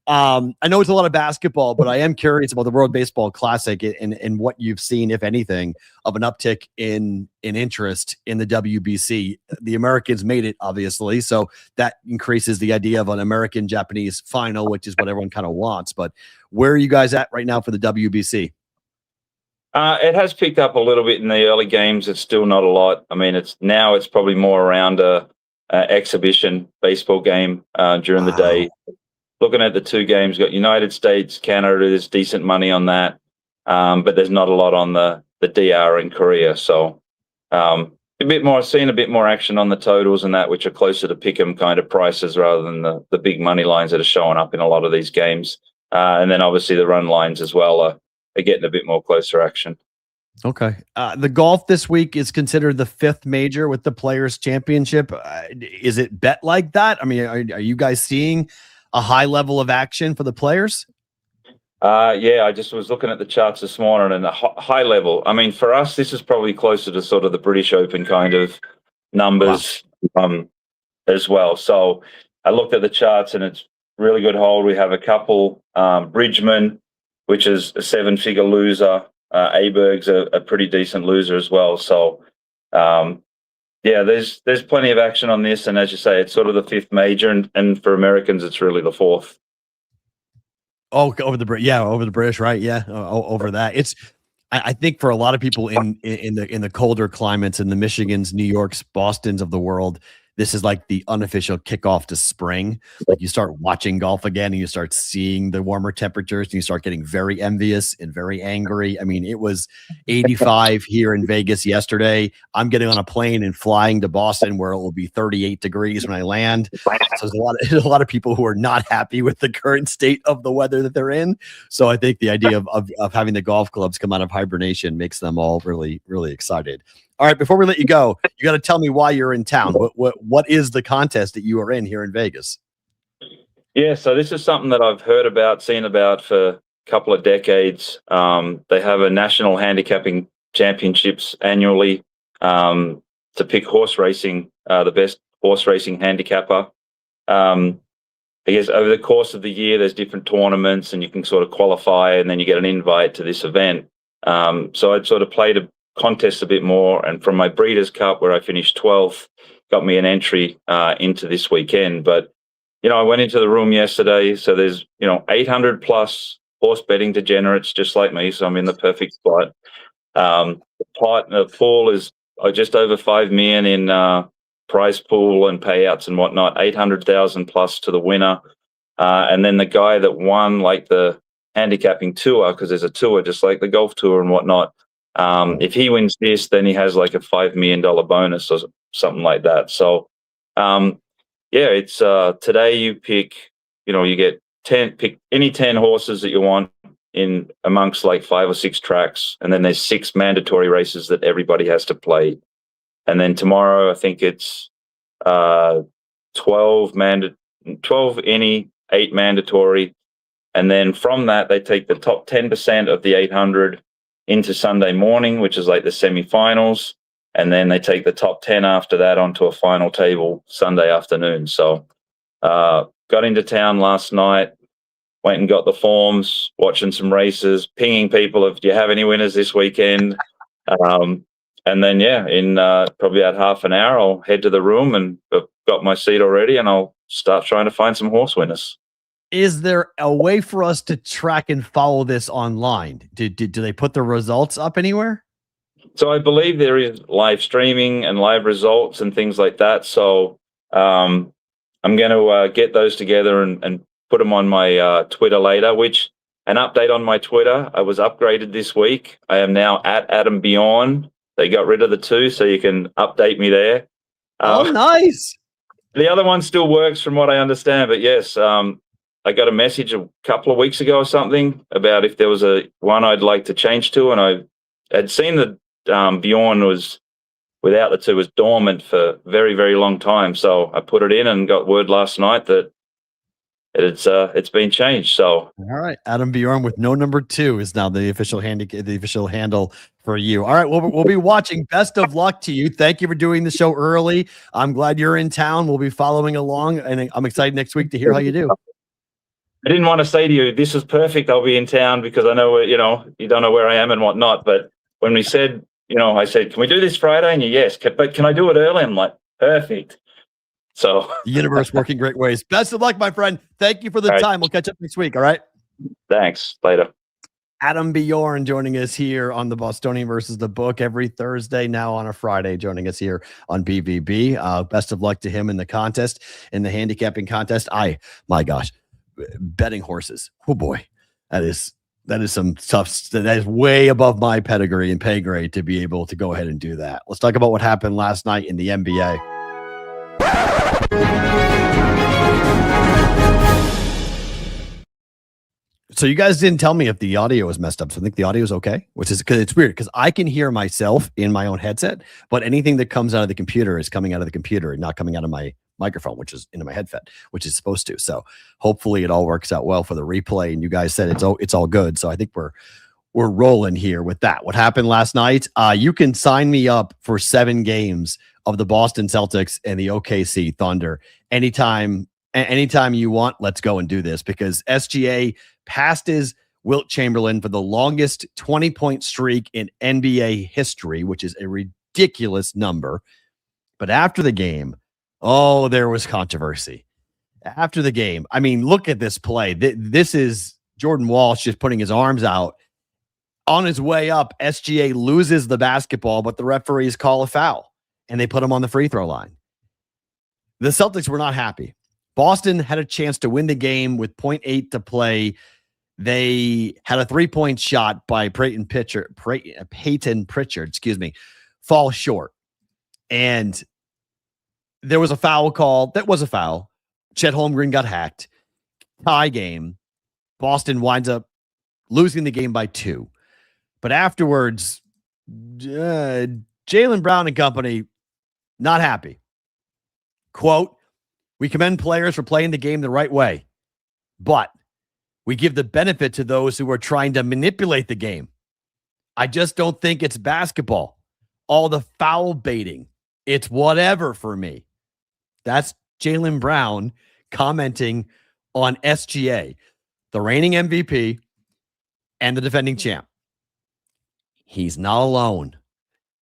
I know it's a lot of basketball, but I am curious about the World Baseball Classic and what you've seen, if anything, of an uptick in interest in the WBC. The Americans made it, obviously, so that increases the idea of an American-Japanese final, which is what everyone kind of wants. But where are you guys at right now for the WBC? It has picked up a little bit in the early games. It's still not a lot. I mean, it's probably more around exhibition baseball game during the day. Looking at the two games, got United States, Canada. There's decent money on that, but there's not a lot on the DR in Korea. So seeing a bit more action on the totals and that, which are closer to pick 'em kind of prices rather than the big money lines that are showing up in a lot of these games. And then obviously the run lines as well are getting a bit more closer action. Okay. The golf this week is considered the 5th major with the Players Championship. Is it bet like that? I mean, are you guys seeing a high level of action for the players? Yeah, I just was looking at the charts this morning, and a high level. I mean, for us, this is probably closer to sort of the British Open kind of numbers as well. So I looked at the charts, and it's really good hold. We have a couple, Bridgman, which is a 7-figure loser. Aberg's a pretty decent loser as well. So, yeah, there's plenty of action on this. And as you say, it's sort of the 5th major, and for Americans, it's really the 4th. Oh, over the British, right? Yeah, over that. It's, I think for a lot of people in the colder climates, in the Michigans, New Yorks, Bostons of the world, this is like the unofficial kickoff to spring. Like you start watching golf again and you start seeing the warmer temperatures and you start getting very envious and very angry. I mean, it was 85 here in Vegas yesterday. I'm getting on a plane and flying to Boston where it will be 38 degrees when I land. So there's a lot of people who are not happy with the current state of the weather that they're in. So I think the idea of having the golf clubs come out of hibernation makes them all really, really excited. All right, before we let you go, you got to tell me why you're in town. What is the contest that you are in here in Vegas? Yeah, so this is something that I've heard about, seen about for a couple of decades. They have a national handicapping championships annually to pick horse racing, the best horse racing handicapper. I guess over the course of the year, there's different tournaments, and you can sort of qualify, and then you get an invite to this event. So I'd sort of played a contest a bit more, and from my Breeders' Cup, where I finished 12th, got me an entry into this weekend. But I went into the room yesterday, so there's 800 plus horse betting degenerates just like me, so I'm in the perfect spot. The pool is just over 5 million in prize pool and payouts and whatnot, 800,000 plus to the winner, and then the guy that won like the handicapping tour, because there's a tour just like the golf tour and whatnot. If he wins this, then he has like a $5 million bonus or something like that. So, it's today you pick, you get pick any 10 horses that you want in amongst like 5 or 6 tracks. And then there's 6 mandatory races that everybody has to play. And then tomorrow, I think it's 12 any, 8 mandatory. And then from that, they take the top 10% of the 800 into Sunday morning, which is like the semifinals, and then they take the top 10 after that onto a final table Sunday afternoon. So got into town last night, went and got the forms, watching some races, pinging people if do you have any winners this weekend. And then, in probably about half an hour, I'll head to the room, and I've got my seat already, and I'll start trying to find some horse winners. Is there a way for us to track and follow this online? Do they put the results up anywhere? So I believe there is live streaming and live results and things like that. So I'm going to get those together and put them on my Twitter later, which an update on my Twitter. I was upgraded this week. I am now at Adam Bjorn. They got rid of the 2, so you can update me there. Oh, nice. The other one still works from what I understand, but yes, I got a message a couple of weeks ago or something about if there was one I'd like to change to, and I had seen that Bjorn was without the 2 was dormant for a very, very long time. So I put it in and got word last night that it's been changed. So all right, Adam Bjorn with no number 2 is now the official handle for you. All right, we'll be watching. Best of luck to you. Thank you for doing the show early. I'm glad you're in town. We'll be following along, and I'm excited next week to hear how you do. I didn't want to say to you, this is perfect, I'll be in town, because I know, you don't know where I am and whatnot. But when we said, I said, can we do this Friday? And you, yes, but can I do it early? I'm like, perfect. So the universe working great ways. Best of luck, my friend. Thank you for the time. We'll catch up next week. All right. Thanks. Later. Adam Bjorn joining us here on the Bostonian versus the Book every Thursday, now on a Friday, joining us here on BvB. Best of luck to him in the contest, in the handicapping contest. My gosh. Betting horses. Oh boy, that is some tough. That is way above my pedigree and pay grade to be able to go ahead and do that. Let's talk about what happened last night in the NBA. So you guys didn't tell me if the audio was messed up. So I think the audio is okay, which is because it's weird because I can hear myself in my own headset, but anything that comes out of the computer is coming out of the computer and not coming out of my microphone, which is into my headset, which is supposed to. So hopefully it all works out well for the replay. And you guys said it's all good. So I think we're rolling here with that. What happened last night? You can sign me up for 7 games of the Boston Celtics and the OKC Thunder anytime you want. Let's go and do this because SGA passed his Wilt Chamberlain for the longest 20-point streak in NBA history, which is a ridiculous number. But after the game, there was controversy. After the game, I mean, look at this play. This is Jordan Walsh just putting his arms out. On his way up, SGA loses the basketball, but the referees call a foul, and they put him on the free throw line. The Celtics were not happy. Boston had a chance to win the game with 0.8 to play. They had a 3-point shot by Peyton Pritchard, fall short. And there was a foul call. That was a foul. Chet Holmgren got hacked. Tie game. Boston winds up losing the game by 2. But afterwards, Jaylen Brown and company, not happy. Quote, "We commend players for playing the game the right way, but we give the benefit to those who are trying to manipulate the game. I just don't think it's basketball. All the foul baiting, it's whatever for me." That's Jaylen Brown commenting on SGA, the reigning MVP and the defending champ. He's not alone.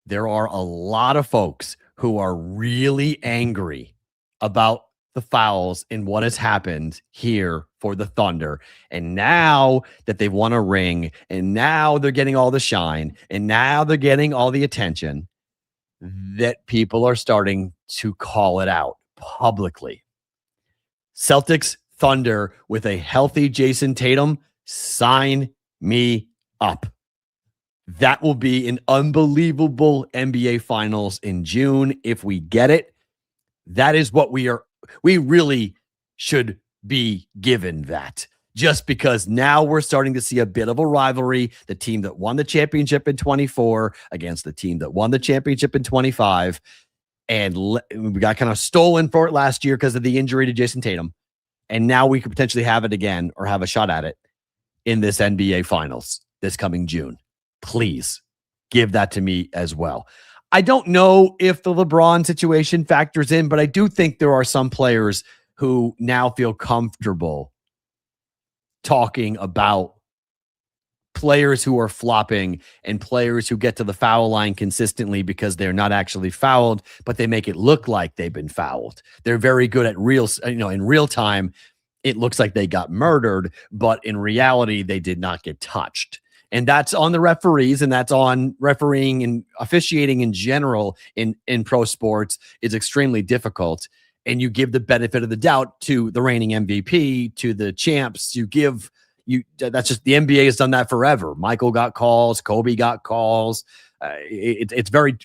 There are a lot of folks who are really angry about the fouls and what has happened here for the Thunder. And now that they've won a ring, and now they're getting all the shine, and now they're getting all the attention, that people are starting to call it out publicly. Celtics Thunder with a healthy Jason Tatum, sign me up. That will be an unbelievable NBA Finals in June if we get it. That is what we really should be given that. Just because now we're starting to see a bit of a rivalry. The team that won the championship in 24 against the team that won the championship in 25. And we got kind of stolen for it last year because of the injury to Jason Tatum. And now we could potentially have it again or have a shot at it in this NBA Finals this coming June. Please give that to me as well. I don't know if the LeBron situation factors in, but I do think there are some players who now feel comfortable talking about players who are flopping and players who get to the foul line consistently because they're not actually fouled, but they make it look like they've been fouled. They're very good at in real time. It looks like they got murdered, but in reality, they did not get touched. And that's on the referees, and that's on refereeing and officiating in general in pro sports is extremely difficult. And you give the benefit of the doubt to the reigning MVP, to the champs. That's just the NBA has done that forever. Michael got calls, Kobe got calls. It's very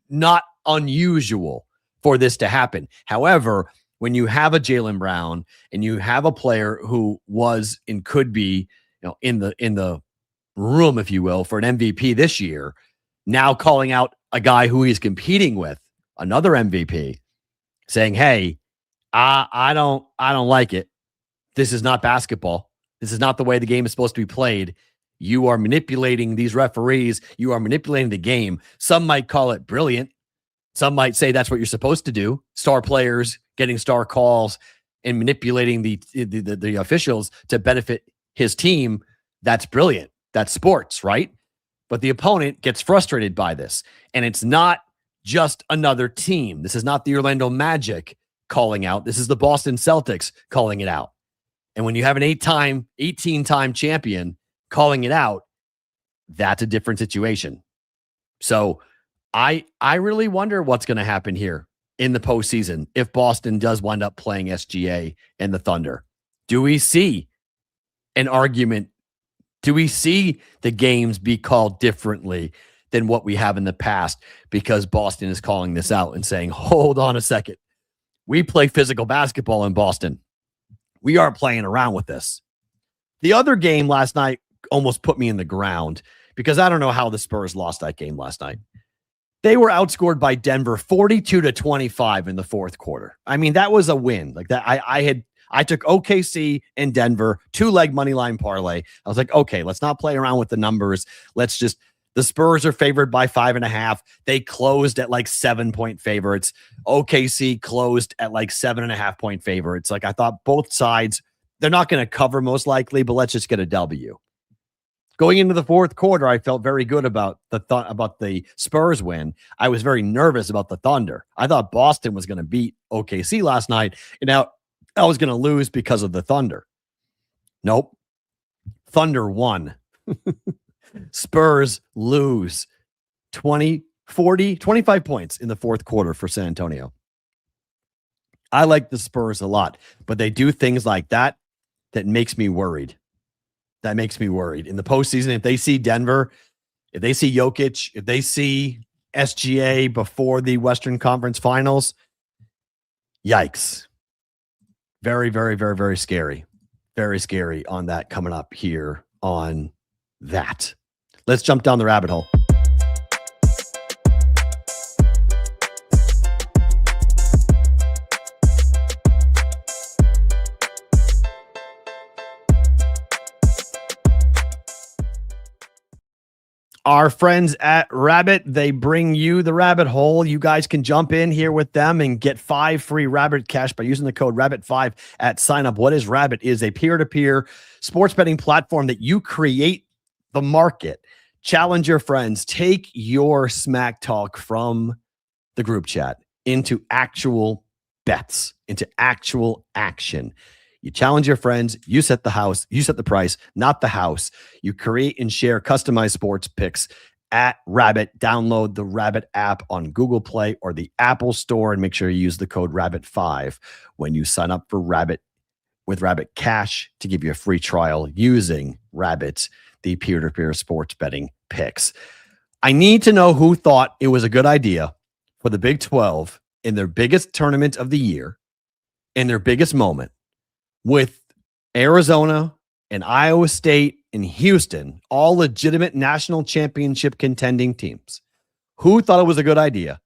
not unusual for this to happen. However, when you have a Jaylen Brown and you have a player who was and could be, in the room, if you will, for an MVP this year, now calling out a guy who he's competing with, another MVP, saying, "Hey, I don't like it. This is not basketball. This is not the way the game is supposed to be played. You are manipulating these referees. You are manipulating the game." Some might call it brilliant. Some might say that's what you're supposed to do. Star players getting star calls and manipulating the officials to benefit his team. That's brilliant. That's sports, right? But the opponent gets frustrated by this. And it's not just another team. This is not the Orlando Magic calling out. This is the Boston Celtics calling it out. And when you have an 18-time champion calling it out, that's a different situation. So I really wonder what's going to happen here in the postseason if Boston does wind up playing SGA and the Thunder. Do we see an argument? Do we see the games be called differently than what we have in the past because Boston is calling this out and saying, hold on a second. We play physical basketball in Boston. We aren't playing around with this. The other game last night almost put me in the ground because I don't know how the Spurs lost that game last night. They were outscored by Denver 42-25 in the fourth quarter. I mean, that was a win. Like that, I took OKC and Denver 2-leg money line parlay. I was like, okay, let's not play around with the numbers. The Spurs are favored by 5.5. They closed at like 7-point favorites. OKC closed at like 7.5-point favorites. Like I thought both sides, they're not going to cover most likely, but let's just get a W. Going into the fourth quarter, I felt very good about the Spurs win. I was very nervous about the Thunder. I thought Boston was going to beat OKC last night, and now I was going to lose because of the Thunder. Nope. Thunder won. Spurs lose 20, 40, 25 points in the fourth quarter for San Antonio. I like the Spurs a lot, but they do things like that makes me worried. That makes me worried. In the postseason, if they see Denver, if they see Jokic, if they see SGA before the Western Conference Finals, yikes. Very, very, very, very scary. Very scary on that coming up here on that. Let's jump down the rabbit hole. Our friends at Rabbit, they bring you the rabbit hole. You guys can jump in here with them and get 5 free Rabbit cash by using the code Rabbit5 at sign up. What is Rabbit? Is a peer-to-peer sports betting platform that you create the market. Challenge your friends. Take your smack talk from the group chat into actual bets, into actual action. You challenge your friends. You set the house. You set the price, not the house. You create and share customized sports picks at Rabbit. Download the Rabbit app on Google Play or the Apple Store and make sure you use the code Rabbit5 when you sign up for Rabbit with Rabbit Cash to give you a free trial using Rabbit, the peer-to-peer sports betting picks. I need to know who thought it was a good idea for the Big 12 in their biggest tournament of the year, in their biggest moment, with Arizona and Iowa State and Houston, all legitimate national championship contending teams. Who thought it was a good idea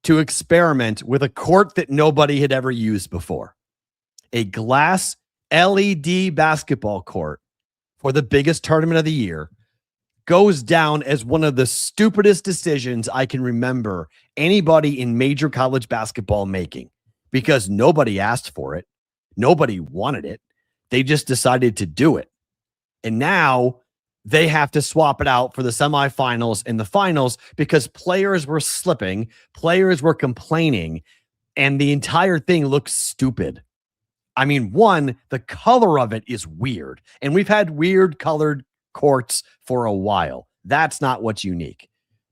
to experiment with a court that nobody had ever used before? A glass LED basketball court for the biggest tournament of the year goes down as one of the stupidest decisions I can remember anybody in major college basketball making, because nobody asked for it. Nobody wanted it. They just decided to do it. And now they have to swap it out for the semifinals and the finals because players were slipping, players were complaining, and the entire thing looks stupid. I mean, one, the color of it is weird. And we've had weird colored courts for a while. That's not what's unique.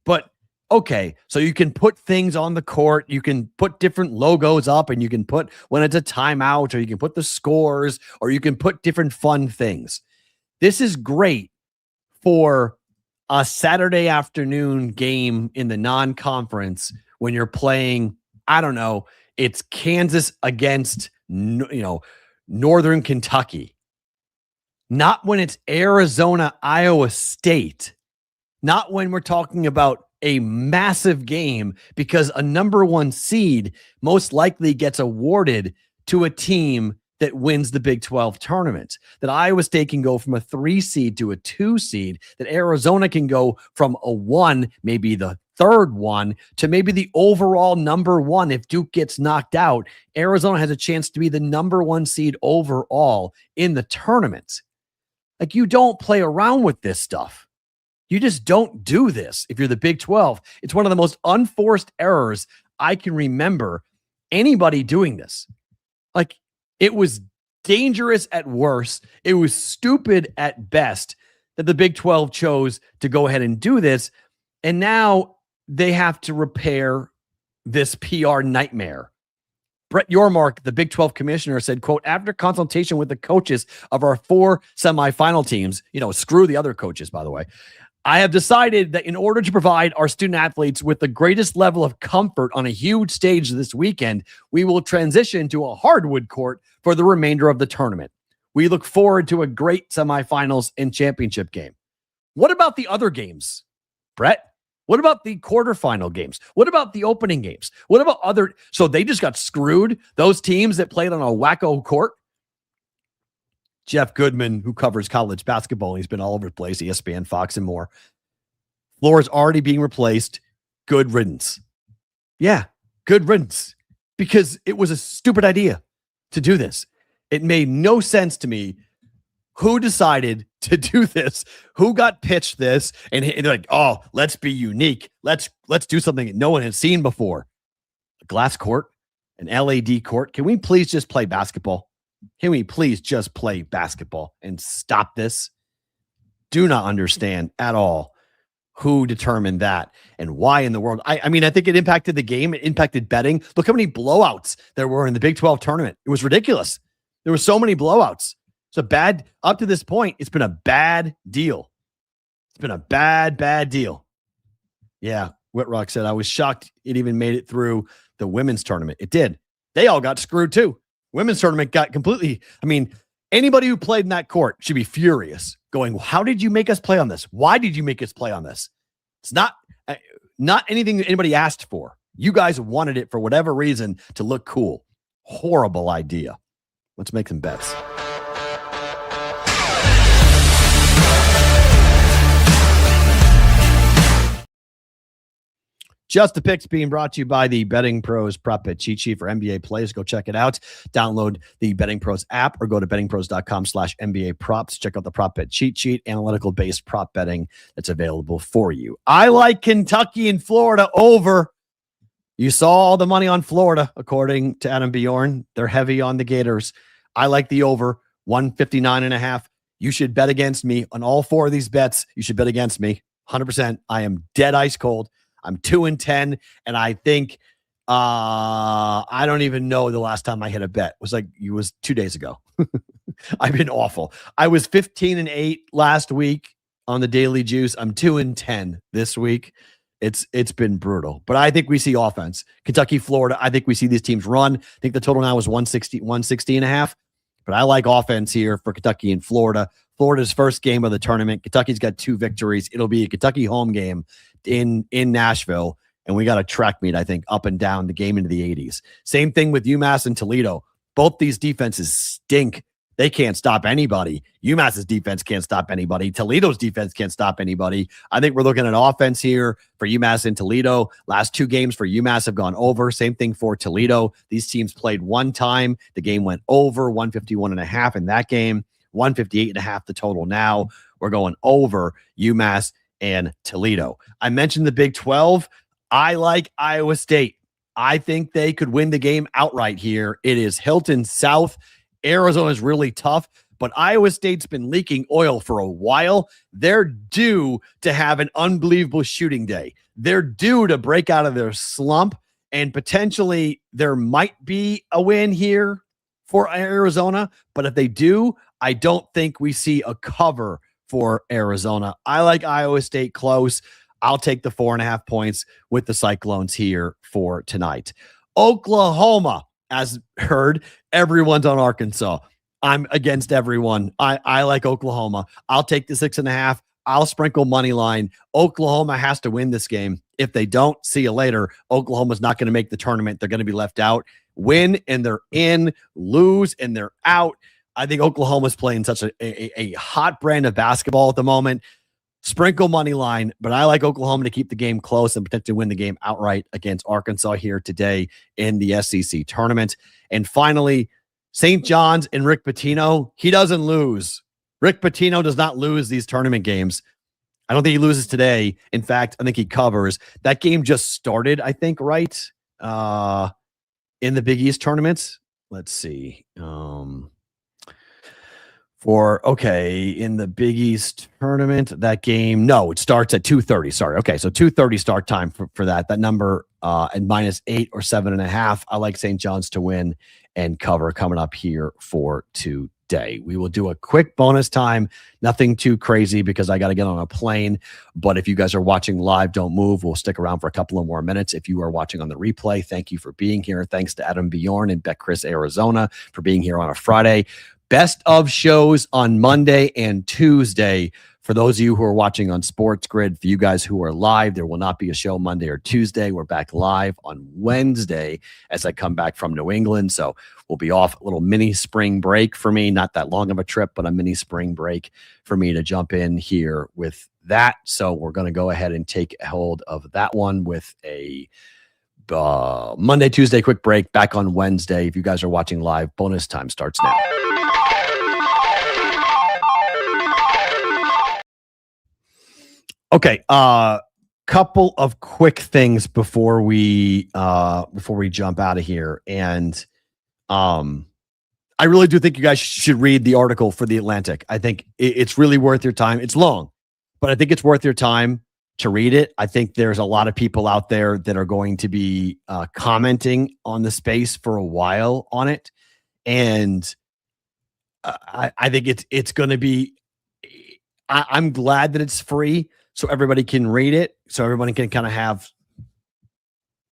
But okay, so you can put things on the court, you can put different logos up, and you can put when it's a timeout, or you can put the scores, or you can put different fun things. This is great for a Saturday afternoon game in the non-conference when you're playing, I don't know, it's Kansas against, Northern Kentucky. Not when it's Arizona, Iowa State. Not when we're talking about a massive game because a number 1 seed most likely gets awarded to a team that wins the Big 12 tournament. That Iowa State can go from a 3 seed to a 2 seed. That Arizona can go from a 1, maybe the 3rd one, to maybe the overall number 1. If Duke gets knocked out, Arizona has a chance to be the number 1 seed overall in the tournament. Like, you don't play around with this stuff. You just don't do this if you're the Big 12. It's one of the most unforced errors I can remember anybody doing this. Like, it was dangerous at worst. It was stupid at best that the Big 12 chose to go ahead and do this. And now they have to repair this PR nightmare. Brett Yormark, the Big 12 commissioner, said, quote, after consultation with the coaches of our 4 semifinal teams, screw the other coaches, by the way, I have decided that in order to provide our student athletes with the greatest level of comfort on a huge stage this weekend, we will transition to a hardwood court for the remainder of the tournament. We look forward to a great semifinals and championship game. What about the other games, Brett? What about the quarterfinal games? What about the opening games? What about other? So they just got screwed. Those teams that played on a wacko court. Jeff Goodman, who covers college basketball, he's been all over the place, ESPN, Fox, and more. Floor is already being replaced. Good riddance. Yeah, good riddance. Because it was a stupid idea to do this. It made no sense to me. Who decided to do this? Who got pitched this? And they're like, oh, let's be unique. Let's do something that no one has seen before. A glass court, an LED court. Can we please just play basketball? Can we please just play basketball and stop this? Do not understand at all who determined that and why in the world. I mean, I think it impacted the game. It impacted betting. Look how many blowouts there were in the Big 12 tournament. It was ridiculous. There were so many blowouts. Up to this point, it's been a bad deal. It's been a bad deal. Yeah, Whitrock said, I was shocked it even made it through the women's tournament. It did. They all got screwed too. Women's tournament got completely, I mean, anybody who played in that court should be furious going, how did you make us play on this? Why did you make us play on this? It's not anything that anybody asked for. You guys wanted it for whatever reason to look cool. Horrible idea. Let's make some bets. Just the Picks being brought to you by the Betting Pros Prop Bet Cheat Sheet for NBA players. Go check it out. Download the Betting Pros app or go to bettingpros.com/NBA props. Check out the Prop Bet Cheat Sheet, analytical-based prop betting that's available for you. I like Kentucky and Florida over. You saw all the money on Florida, according to Adam Bjorn. They're heavy on the Gators. I like the over, 159.5. You should bet against me on all four of these bets. You should bet against me, 100%. I am dead ice cold. I'm 2-10, and I think I don't even know the last time I hit a bet. It was 2 days ago. I've been awful. I was 15-8 last week on the Daily Juice. I'm 2-10 this week. It's been brutal, but I think we see offense. Kentucky, Florida. I think we see these teams run. I think the total now is 160.5. But I like offense here for Kentucky and Florida. Florida's first game of the tournament. Kentucky's got 2 victories. It'll be a Kentucky home game in Nashville, and we got a track meet, I think, up and down the game into the 80s. Same thing with UMass and Toledo. Both these defenses stink. They can't stop anybody. UMass's defense can't stop anybody. Toledo's defense can't stop anybody. I think we're looking at offense here for UMass and Toledo. Last 2 games for UMass have gone over. Same thing for Toledo. These teams played one time. The game went over, 151.5 in that game, 158.5 the total now. We're going over UMass and Toledo. I mentioned the Big 12. I like Iowa State. I think they could win the game outright here. It is Hilton South. Arizona is really tough, but Iowa State's been leaking oil for a while. They're due to have an unbelievable shooting day. They're due to break out of their slump, and potentially there might be a win here for Arizona. But if they do, I don't think we see a cover for Arizona. I like Iowa State close. I'll take the 4.5 points with the Cyclones here for tonight. Oklahoma, as heard, everyone's on Arkansas. I'm against everyone. I like Oklahoma. I'll take the 6.5. I'll sprinkle money line. Oklahoma has to win this game. If they don't, see you later. Oklahoma's not going to make the tournament. They're going to be left out. Win and they're in. Lose and they're out. I think Oklahoma's playing such a hot brand of basketball at the moment. Sprinkle money line, but I like Oklahoma to keep the game close and potentially win the game outright against Arkansas here today in the SEC tournament. And finally, St. John's and Rick Pitino. He doesn't lose. Rick Pitino does not lose these tournament games. I don't think he loses today. In fact, I think he covers. That game just started, I think, right? In the Big East tournament. Let's see. In the Big East tournament, that game, no, it starts at 2:30. Sorry. Okay, so 2:30 start time for that. That number at -8 or 7.5. I like St. John's to win and cover coming up here for today. We will do a quick bonus time. Nothing too crazy because I got to get on a plane. But if you guys are watching live, don't move. We'll stick around for a couple of more minutes. If you are watching on the replay, thank you for being here. Thanks to Adam Bjorn and BetCris Arizona for being here on a Friday. best of shows on Monday and Tuesday. For those of you who are watching on Sports Grid, for you guys who are live, there will not be a show Monday or Tuesday. We're back live on Wednesday as I come back from New England. So we'll be off a little mini spring break for me. Not that long of a trip, but a mini spring break for me to jump in here with that. So we're going to go ahead and take hold of that one with a Monday, Tuesday, quick break, back on Wednesday. If you guys are watching live, bonus time starts now. Okay, couple of quick things before we jump out of here, and I really do think you guys should read the article for The Atlantic. I think it's really worth your time. It's long, but I think it's worth your time to read it. I think there's a lot of people out there that are going to be commenting on the space for a while on it, and I think it's going to be. I'm glad that it's free, so everybody can read it, so everybody can kind of have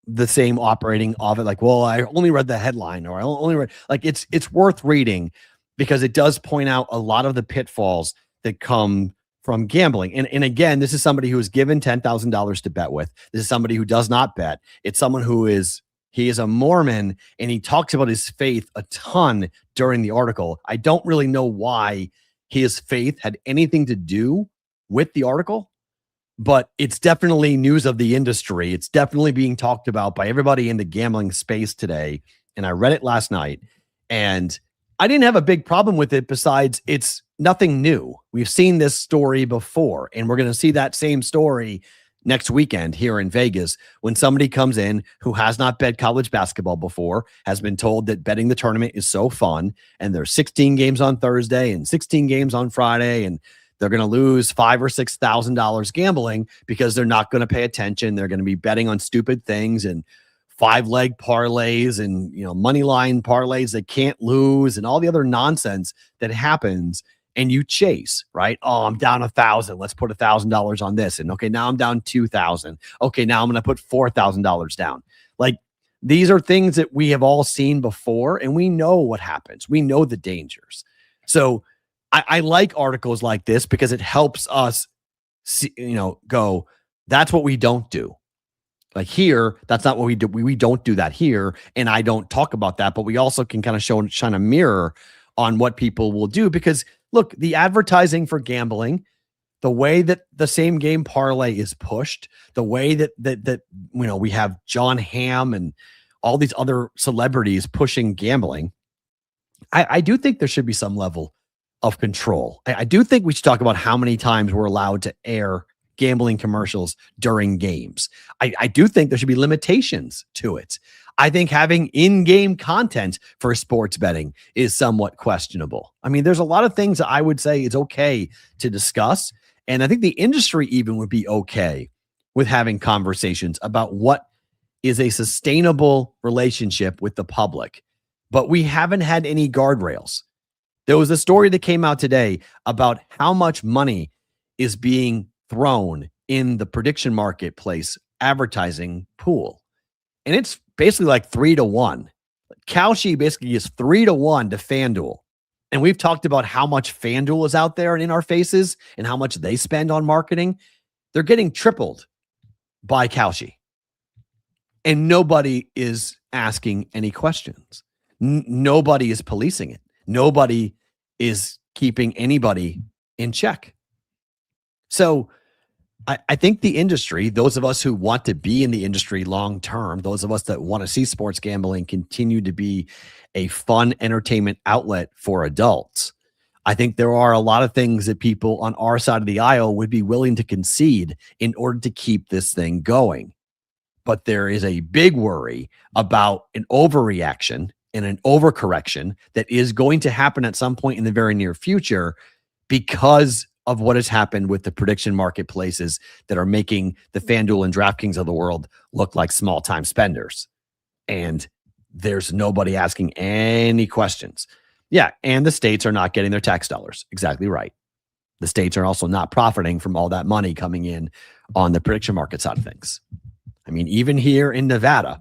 the same operating of it. Like, well, I only read the headline, or I only read, like, it's worth reading because it does point out a lot of the pitfalls that come from gambling. And again, this is somebody who is given $10,000 to bet with. This is somebody who does not bet. It's someone who he is a Mormon, and he talks about his faith a ton during the article. I don't really know why his faith had anything to do with the article, but it's definitely news of the industry. It's definitely being talked about by everybody in the gambling space today. And I read it last night, and I didn't have a big problem with it. Besides, it's nothing new. We've seen this story before, and we're going to see that same story next weekend here in Vegas when somebody comes in who has not bet college basketball before, has been told that betting the tournament is so fun, and there's 16 games on Thursday and 16 games on Friday, and they're going to lose $5,000 or $6,000 gambling because they're not going to pay attention. They're going to be betting on stupid things and 5-leg parlays and, money line parlays that can't lose and all the other nonsense that happens. And you chase, right? Oh, I'm down 1,000. Let's put $1,000 on this. And okay, now I'm down 2,000. Okay, now I'm going to put $4,000 down. Like, these are things that we have all seen before, and we know what happens. We know the dangers. So I like articles like this because it helps us see, go, that's what we don't do. Like here, that's not what we do. We don't do that here. And I don't talk about that, but we also can kind of shine a mirror on what people will do, because look, the advertising for gambling, the way that the same game parlay is pushed, the way that we have John Hamm and all these other celebrities pushing gambling, I do think there should be some level of control. I do think we should talk about how many times we're allowed to air gambling commercials during games. I do think there should be limitations to it. I think having in-game content for sports betting is somewhat questionable. I mean, there's a lot of things that I would say it's okay to discuss. And I think the industry even would be okay with having conversations about what is a sustainable relationship with the public. But we haven't had any guardrails. There was a story that came out today about how much money is being thrown in the prediction marketplace advertising pool. And it's basically like 3-1. Kalshi basically is 3-1 to FanDuel. And we've talked about how much FanDuel is out there and in our faces and how much they spend on marketing. They're getting tripled by Kalshi. And nobody is asking any questions. Nobody is policing it. Nobody is keeping anybody in check. So I think the industry, those of us who want to be in the industry long term, those of us that want to see sports gambling continue to be a fun entertainment outlet for adults, I think there are a lot of things that people on our side of the aisle would be willing to concede in order to keep this thing going. But there is a big worry about an overreaction and an overcorrection that is going to happen at some point in the very near future because of what has happened with the prediction marketplaces that are making the FanDuel and DraftKings of the world look like small-time spenders. And there's nobody asking any questions. Yeah, and the states are not getting their tax dollars. Exactly right. The states are also not profiting from all that money coming in on the prediction market side of things. I mean, even here in Nevada,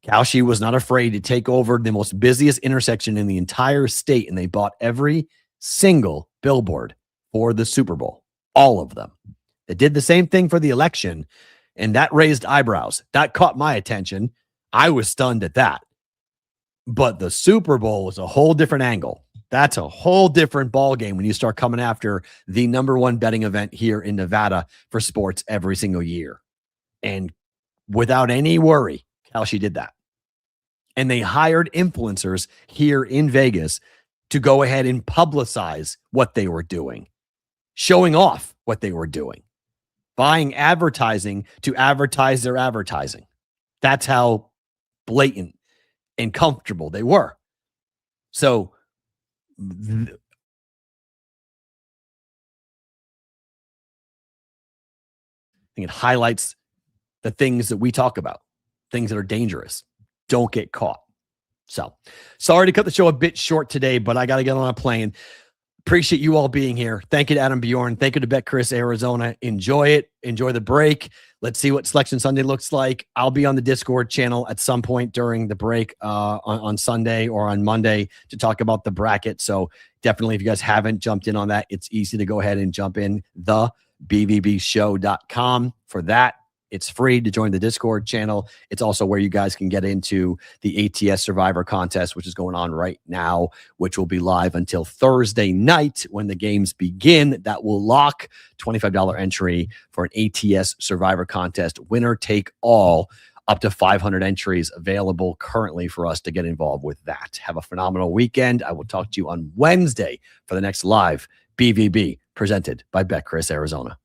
Kalshi was not afraid to take over the most busiest intersection in the entire state, and they bought every single billboard for the Super Bowl, all of them. They did the same thing for the election, and that raised eyebrows. That caught my attention. I was stunned at that. But the Super Bowl was a whole different angle. That's a whole different ball game when you start coming after the number one betting event here in Nevada for sports every single year. And without any worry, Kalshi did that. And they hired influencers here in Vegas to go ahead and publicize what they were doing, showing off what they were doing, buying advertising to advertise their advertising. That's how blatant and comfortable they were. So I think it highlights the things that we talk about, things that are dangerous. Don't get caught. So sorry to cut the show a bit short today, but I got to get on a plane. Appreciate you all being here. Thank you to Adam Bjorn. Thank you to BetCris Arizona. Enjoy it. Enjoy the break. Let's see what Selection Sunday looks like. I'll be on the Discord channel at some point during the break on Sunday or on Monday to talk about the bracket. So definitely, if you guys haven't jumped in on that, it's easy to go ahead and jump in the BvBshow.com for that. It's free to join the Discord channel. It's also where you guys can get into the ATS Survivor contest, which is going on right now, which will be live until Thursday night when the games begin. That will lock $25 entry for an ATS Survivor contest. Winner take all, up to 500 entries available currently for us to get involved with that. Have a phenomenal weekend. I will talk to you on Wednesday for the next live BvB presented by BetCris Arizona.